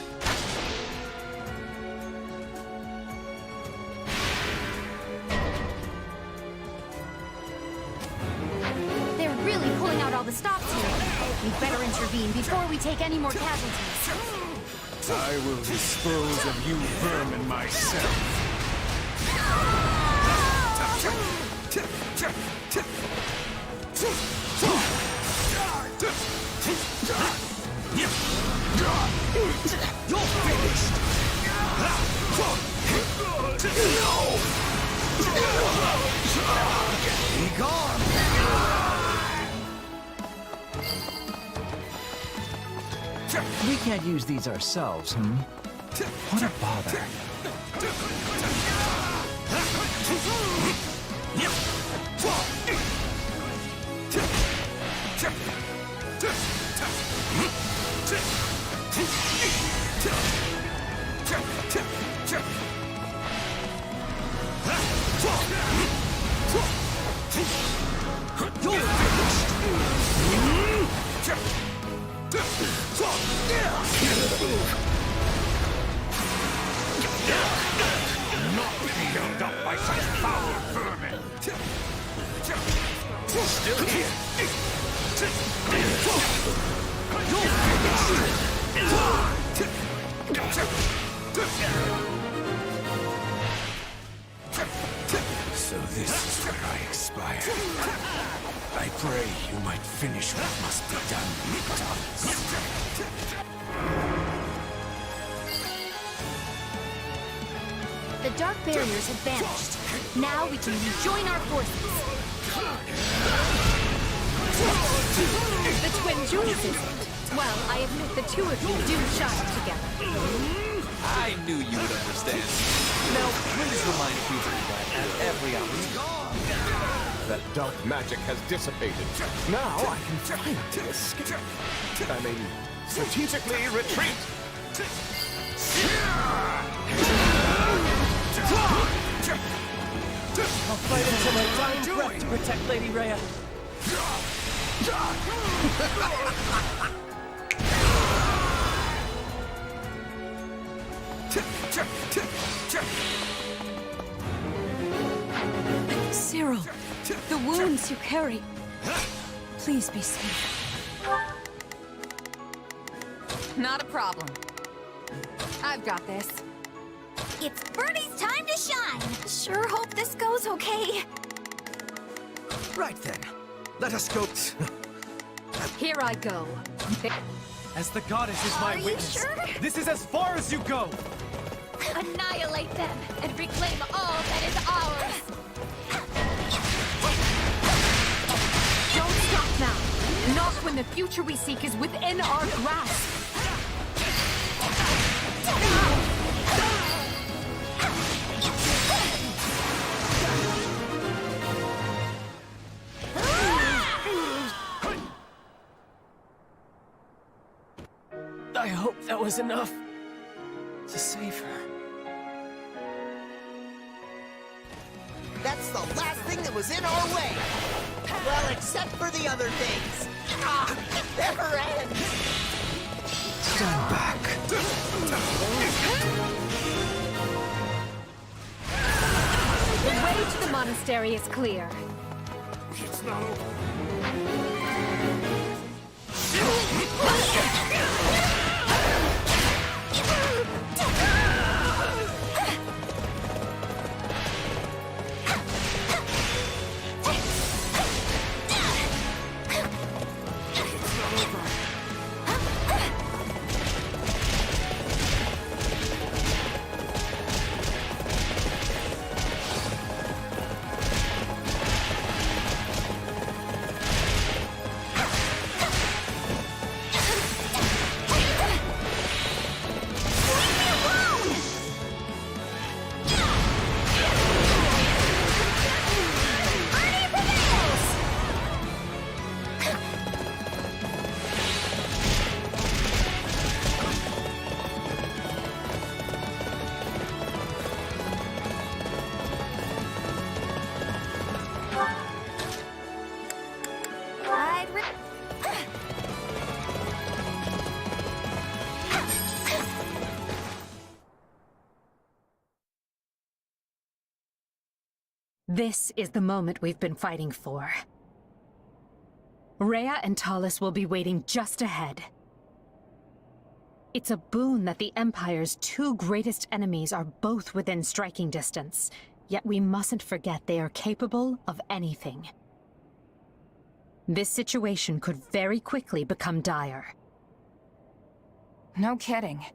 They're really pulling out all the stops here. We'd better intervene before we take any more casualties. I will dispose of you vermin myself. You're finished! Be gone! We can't use these ourselves, hmm? What a bother. Not held up by such foul vermin. Still here. So this is where I expire. I pray you might finish what must be done, Thomas. The dark barriers have vanished. Now we can rejoin our forces. The twin jewels isn't. Well, I admit the two of you do shine together. I knew you would understand. Now, please remind Hubert that at every opportunity. That dark magic has dissipated. Now I can finally escape. I mean, strategically retreat. I'll fight until my dying breath to protect Lady Rhea. Cyril, the wounds you carry. Please be safe. Not a problem. I've got this. It's Birdie's time to shine. Sure hope this goes okay. Right then. Let us go. Here I go. As the goddess is my Are you witness, sure? this is as far as you go. Annihilate them and reclaim all that is ours. Don't stop now. Not when the future we seek is within our grasp. I hope that was enough to save her. That's the last thing that was in our way. Well, except for the other things. It never ends. Stand back. The way to the monastery is clear. It's not over. This is the moment we've been fighting for. Rhea and Talus will be waiting just ahead. It's a boon that the Empire's two greatest enemies are both within striking distance, yet we mustn't forget they are capable of anything. This situation could very quickly become dire. No kidding.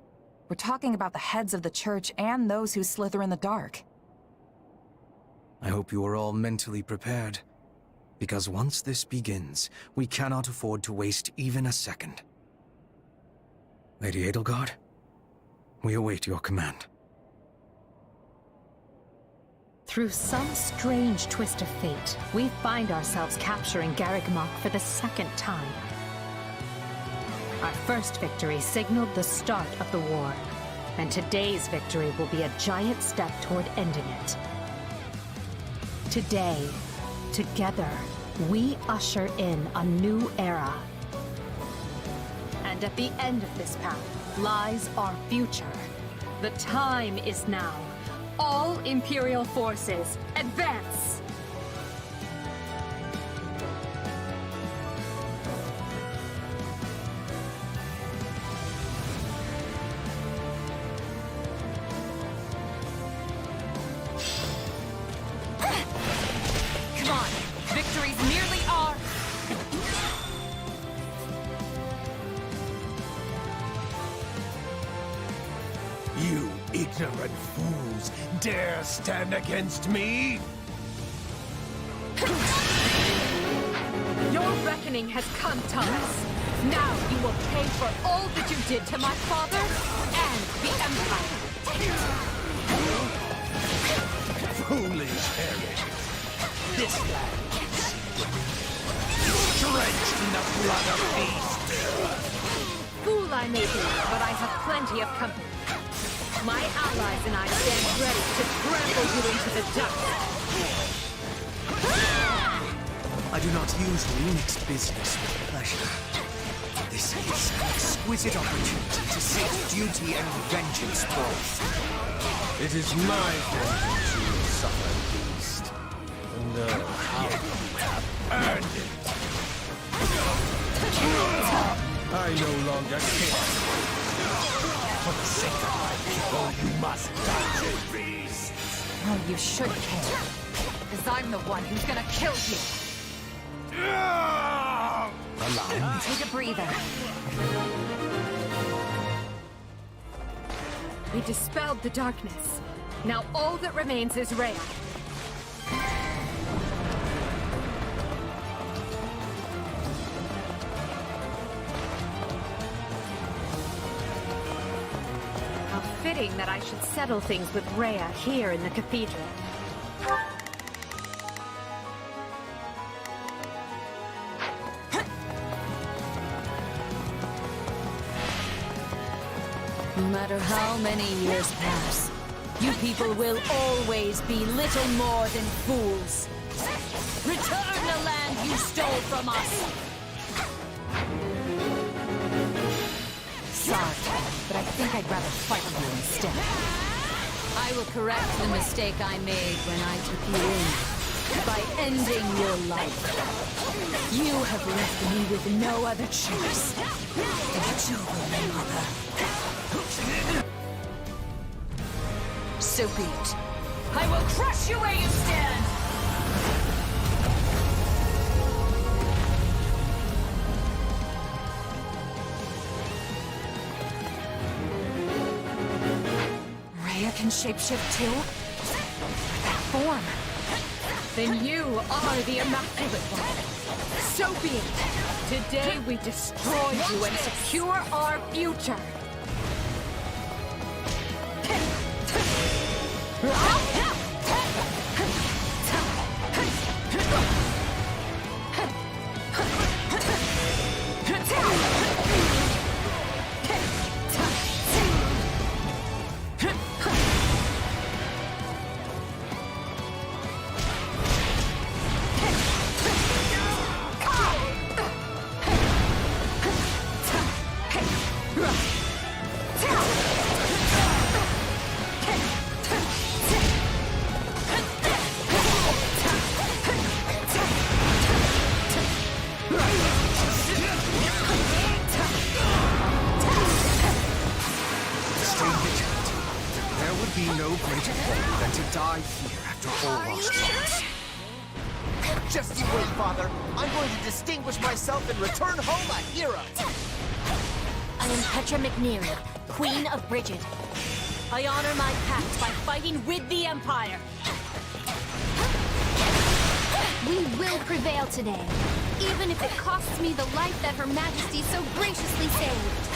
We're talking about the heads of the Church and those who slither in the dark. I hope you are all mentally prepared. Because once this begins, we cannot afford to waste even a second. Lady Edelgard, we await your command. Through some strange twist of fate, we find ourselves capturing Garreg Mach for the second time. Our first victory signaled the start of the war, and today's victory will be a giant step toward ending it. Today, together, we usher in a new era. And at the end of this path lies our future. The time is now. All Imperial forces, advance! Come on! Victory's nearly ours! You ignorant fools dare stand against me? Your reckoning has come, Thomas. Now you will pay for all that you did to my father and the Empire. Foolish heritage. This land is drenched in the blood of beasts. Fool I may be, but I have plenty of company. My allies and I stand ready to trample you into the dust. I do not usually mix business with pleasure. This is an exquisite opportunity to set duty and vengeance both. It is my vengeance you will suffer, beast. And how you have earned it. I no longer care. For the sake of my people, you must die, beast. Oh, you should care. Because I'm the one who's gonna kill you. Allow me. Take a breather. We dispelled the darkness. Now all that remains is Rhea. How fitting that I should settle things with Rhea here in the cathedral. No matter how many years pass, you people will always be little more than fools. Return the land you stole from us! Sorry, but I think I'd rather fight you instead. I will correct the mistake I made when I took you in, by ending your life. You have left me with no other choice. But you will, my mother. So be it. I will crush you where you stand! Rhea can shapeshift too? That form. Then you are the Immaculate One. So be it. Today we destroy you and secure our future. die here after all lost cause. Just you wait, Father. I'm going to distinguish myself and return home a hero. I am Petra McNeary, Queen of Brigid. I honor my pact by fighting with the Empire. We will prevail today, even if it costs me the life that Her Majesty so graciously saved.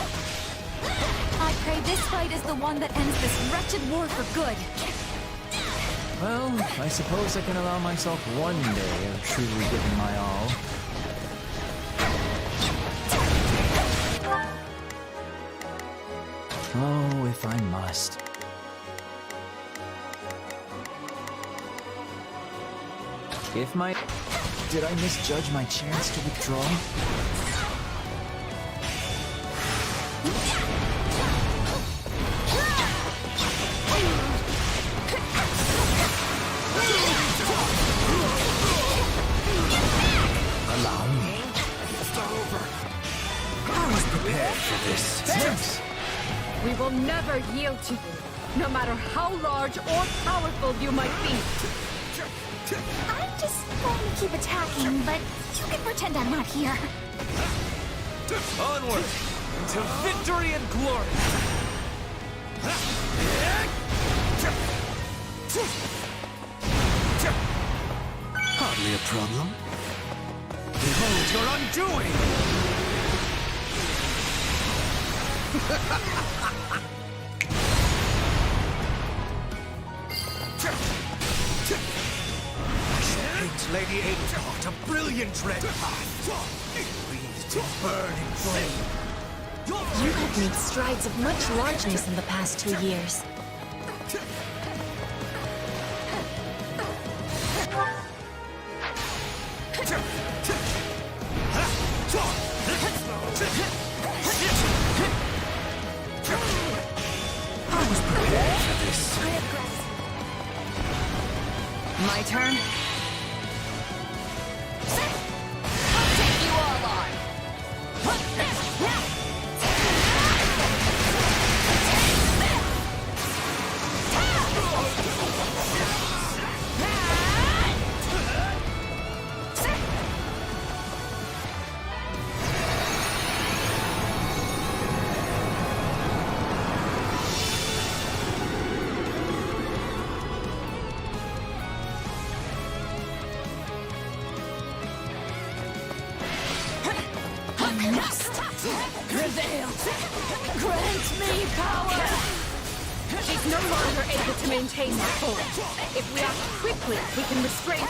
I pray this fight is the one that ends this wretched war for good. Well, I suppose I can allow myself one day of truly giving my all. Oh, if I must. If my... Did I misjudge my chance to withdraw? Allow me. I was prepared for this. Yes. We will never yield to you, no matter how large or powerful you might be. I'm just going to keep attacking, but you can pretend I'm not here. Onward to victory and glory. Hardly a problem. Behold your undoing! I shall paint Lady Adelgard a brilliant red path, wreathed in burning flame. You have made strides of much largeness in the past 2 years. I was prepared for this. My turn? I'll take you all on. Prevail! Grant me power! She's no longer able to maintain that hold. If we act quickly, we can restrain her.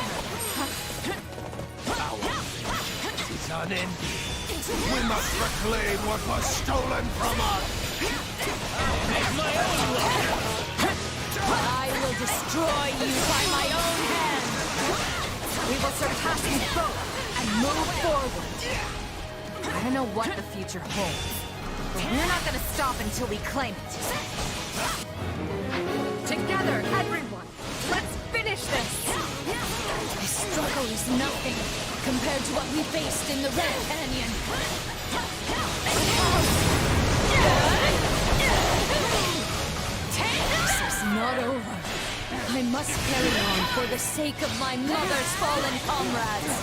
Our vengeance is unending. We must reclaim what was stolen from us. Make my own luck. I will destroy you by my own hand! We will surpass you both and move forward. I don't know what the future holds, but we're not gonna stop until we claim it. Together, everyone, let's finish this! This struggle is nothing compared to what we faced in the Red Canyon. This is not over. I must carry on for the sake of my mother's fallen comrades.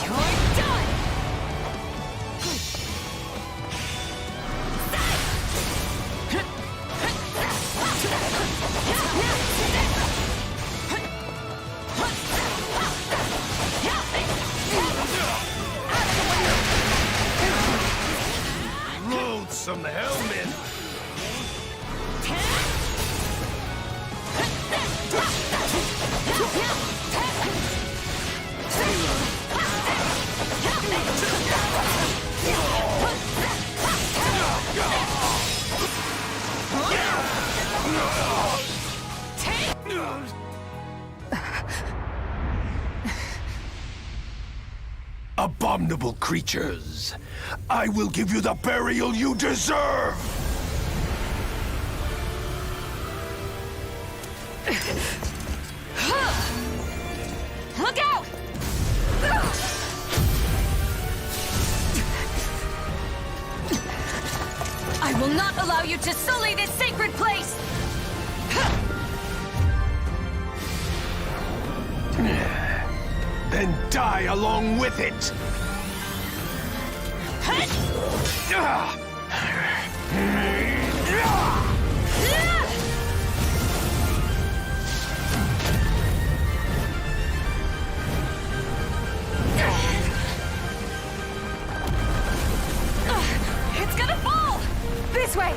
You're done! Loathsome helmet! Abominable creatures! I will give you the burial you deserve! Look out! I will not allow you to sully this sacred place! Then die along with it! It's gonna fall! This way!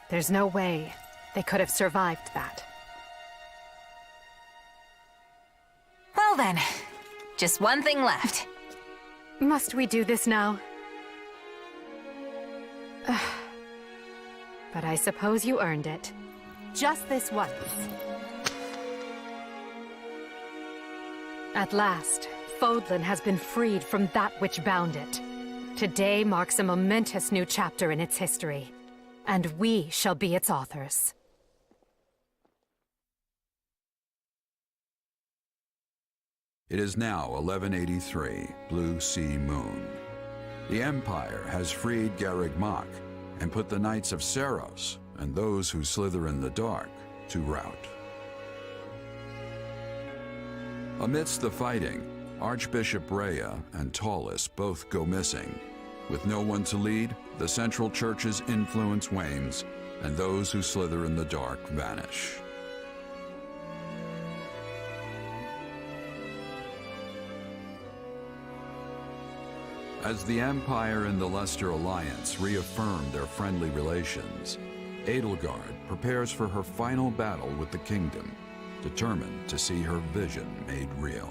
There's no way they could have survived that. Well then, just one thing left. Must we do this now? But I suppose you earned it. Just this once. At last, Fodlan has been freed from that which bound it. Today marks a momentous new chapter in its history, and we shall be its authors. It is now 1183, Blue Sea Moon. The Empire has freed Garreg Mach and put the Knights of Seros and those who slither in the dark to rout. Amidst the fighting, Archbishop Rhea and Taulus both go missing. With no one to lead, the Central Church's influence wanes, and those who slither in the dark vanish. As the Empire and the Leicester Alliance reaffirm their friendly relations, Edelgard prepares for her final battle with the kingdom, determined to see her vision made real.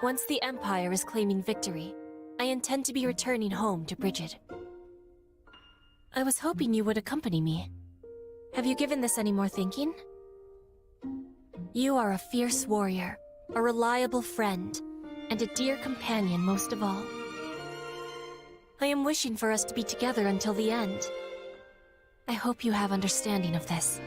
Once the Empire is claiming victory, I intend to be returning home to Brigid. I was hoping you would accompany me. Have you given this any more thinking? You are a fierce warrior, a reliable friend, and a dear companion most of all. I am wishing for us to be together until the end. I hope you have understanding of this.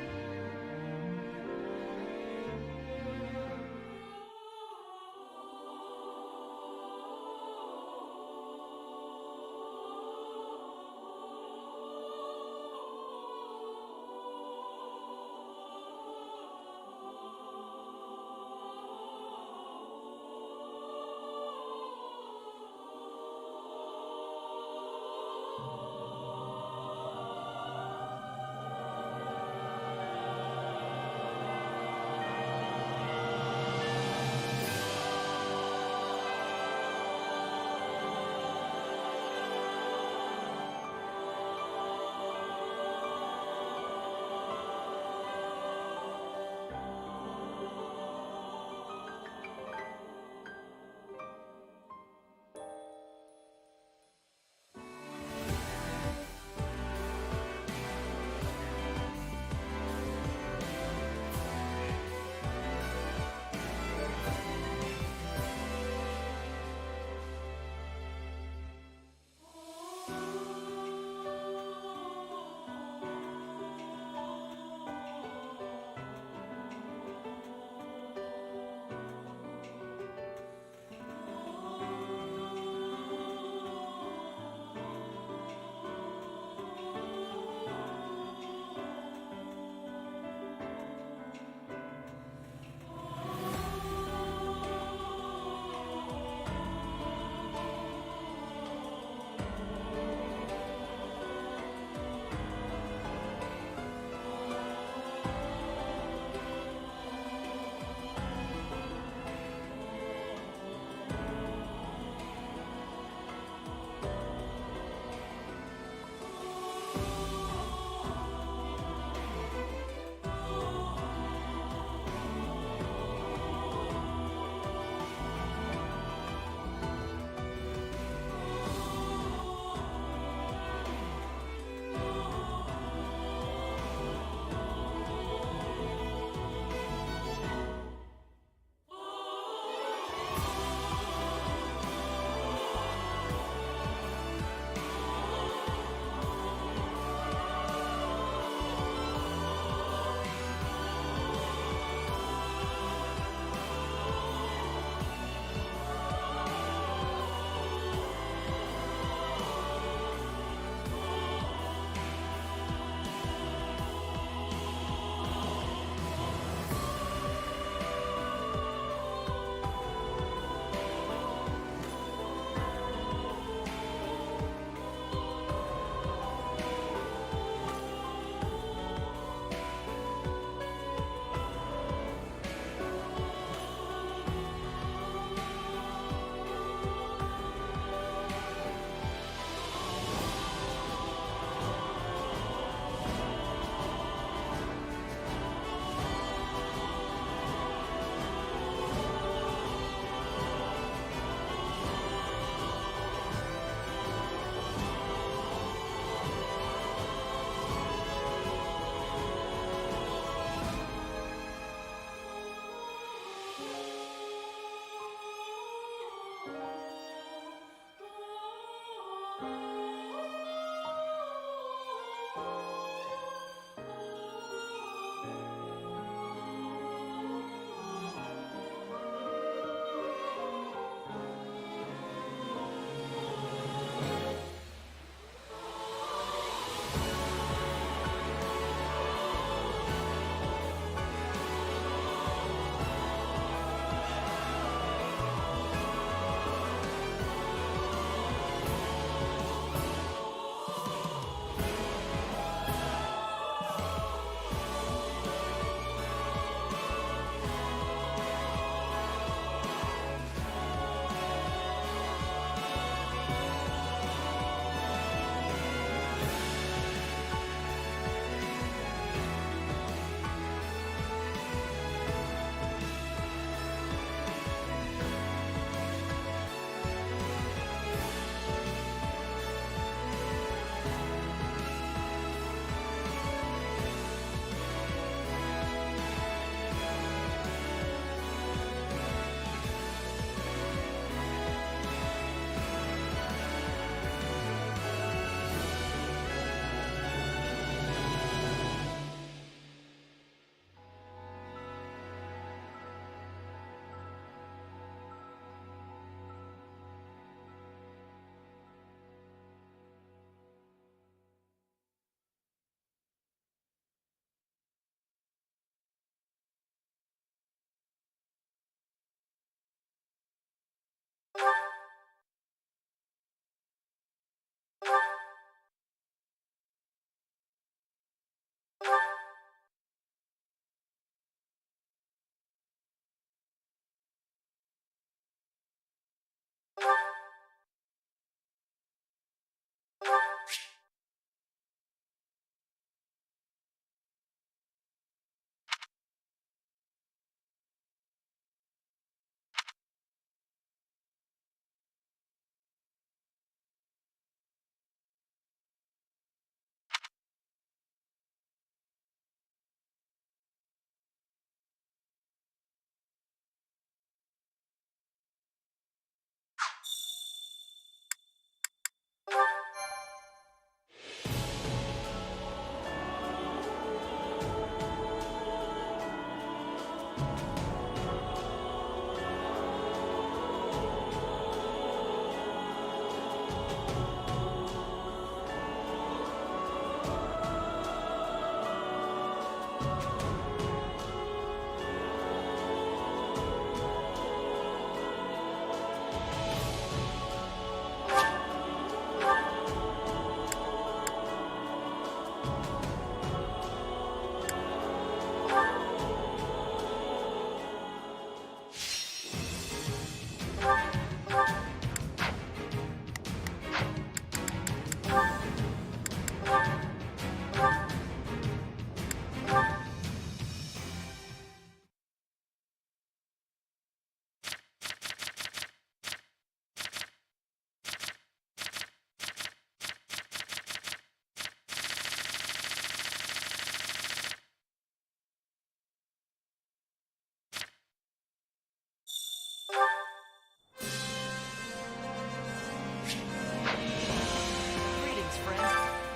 Greetings, friend.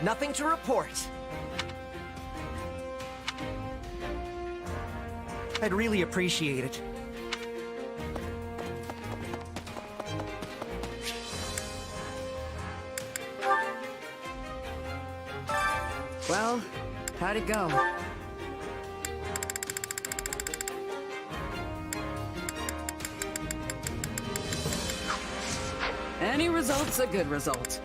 Nothing to report. I'd really appreciate it. Well, how'd it go? Any result's a good result.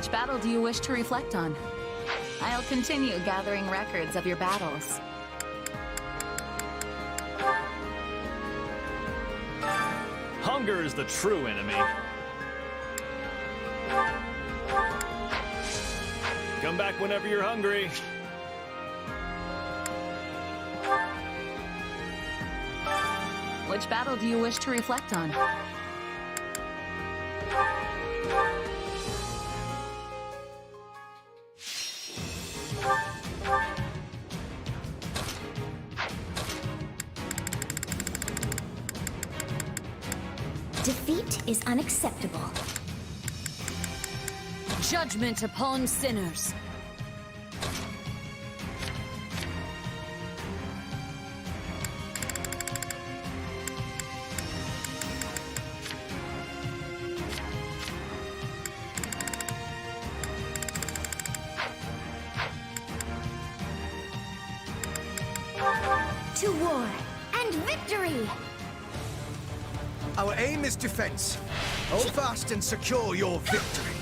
Which battle do you wish to reflect on? I'll continue gathering records of your battles. Hunger is the true enemy. Come back whenever you're hungry. Which battle do you wish to reflect on? Defeat is unacceptable. Judgment upon sinners. To war gained victory! Our aim is defense. Hold fast and secure your victory.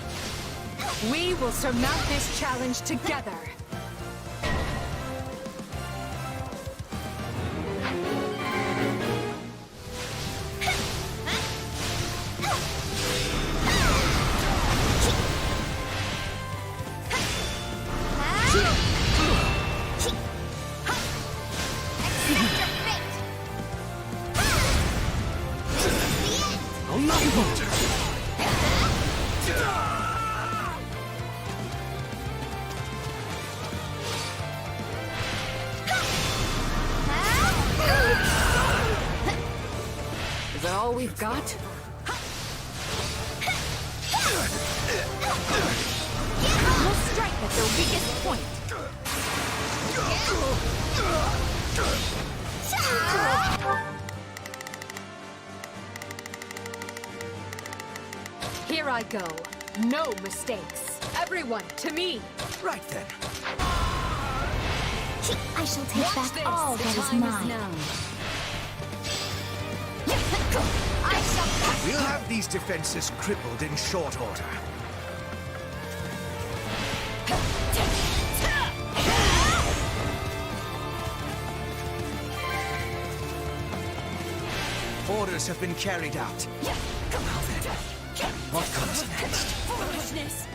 We will surmount this challenge together. Is that all we've got? We'll strike at their weakest point. Here I go. No mistakes. Everyone, to me. Right then. I shall take Watch back this. all The that is time is mine. now. I shall We'll have these defenses crippled in short order. Orders have been carried out. Now then, what comes next? foolishness!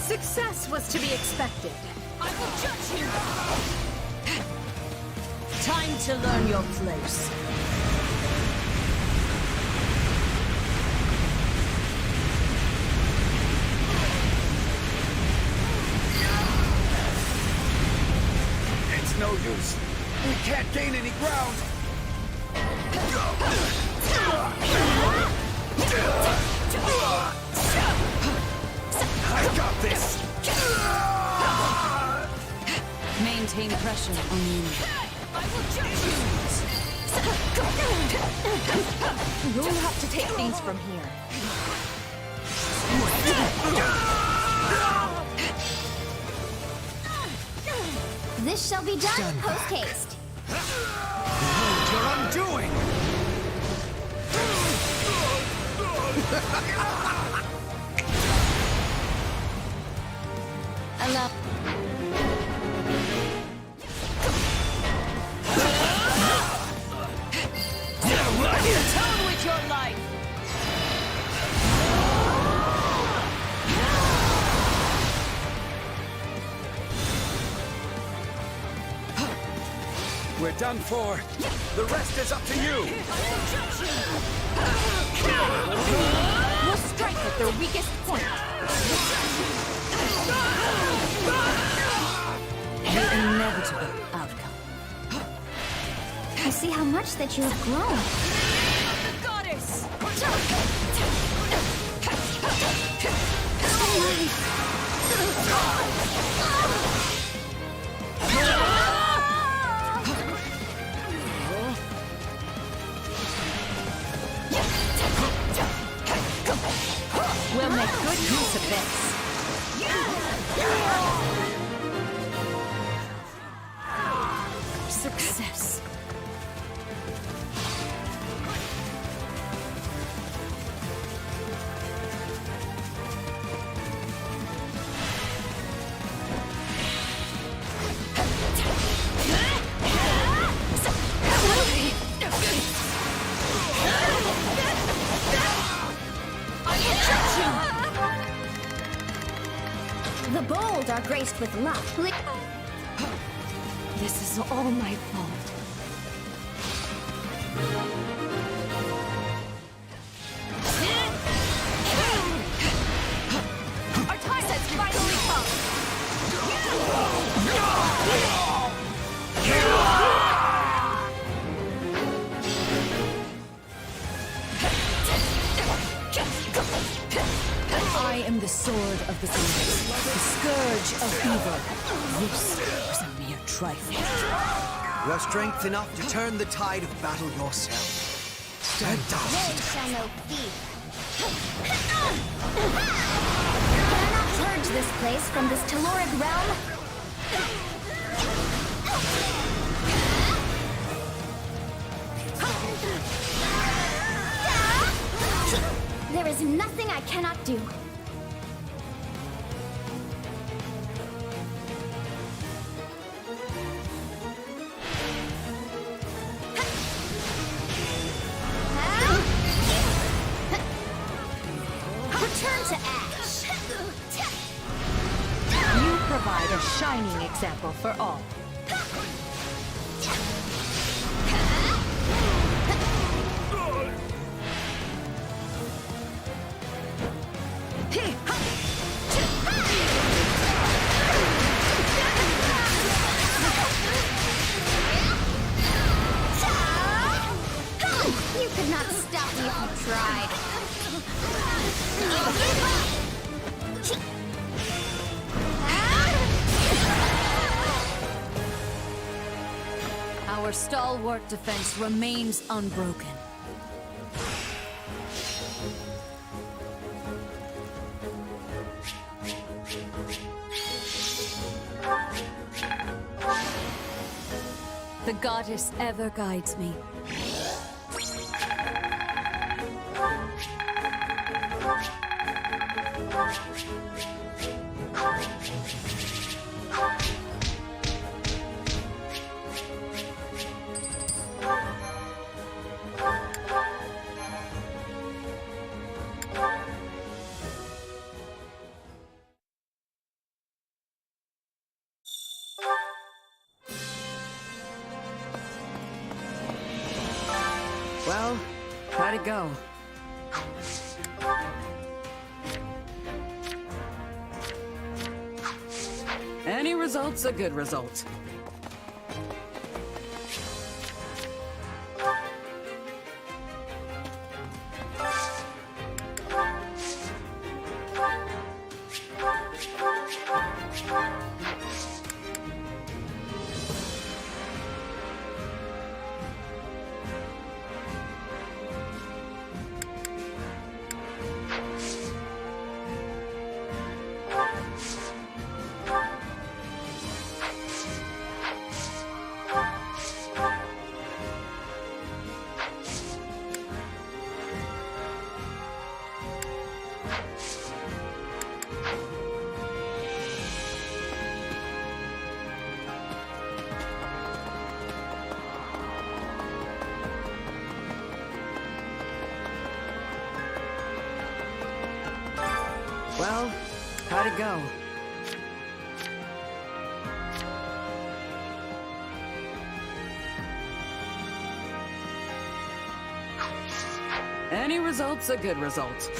Success was to be expected. I will judge you! Time to learn your place. It's no use. We can't gain any ground. I got this. Maintain pressure on the enemy. I will judge you! You'll have to take things from here. This shall be done post-haste. Behold your undoing. Allow. Atone with your life! We're done for. The rest is up to you. We'll strike at their weakest point. The inevitable outcome. I see how much that you have grown. The goddess! We'll make good use of this. Success. The bold are graced with luck. This is all my fault. Our time has finally I am the sword of the Saints, the scourge of evil. This was a mere trifle. You have strength enough to turn the tide of battle yourself. Stand down. They shall know fear. Can I not purge this place from this telluric realm? There is nothing I cannot do. Return to ash. You provide a shining example for all. You could not stop me if you tried. Our stalwart defense remains unbroken. The goddess ever guides me. Well, how'd it go? Any result's a good result. Well, how'd it go? Any result's a good result.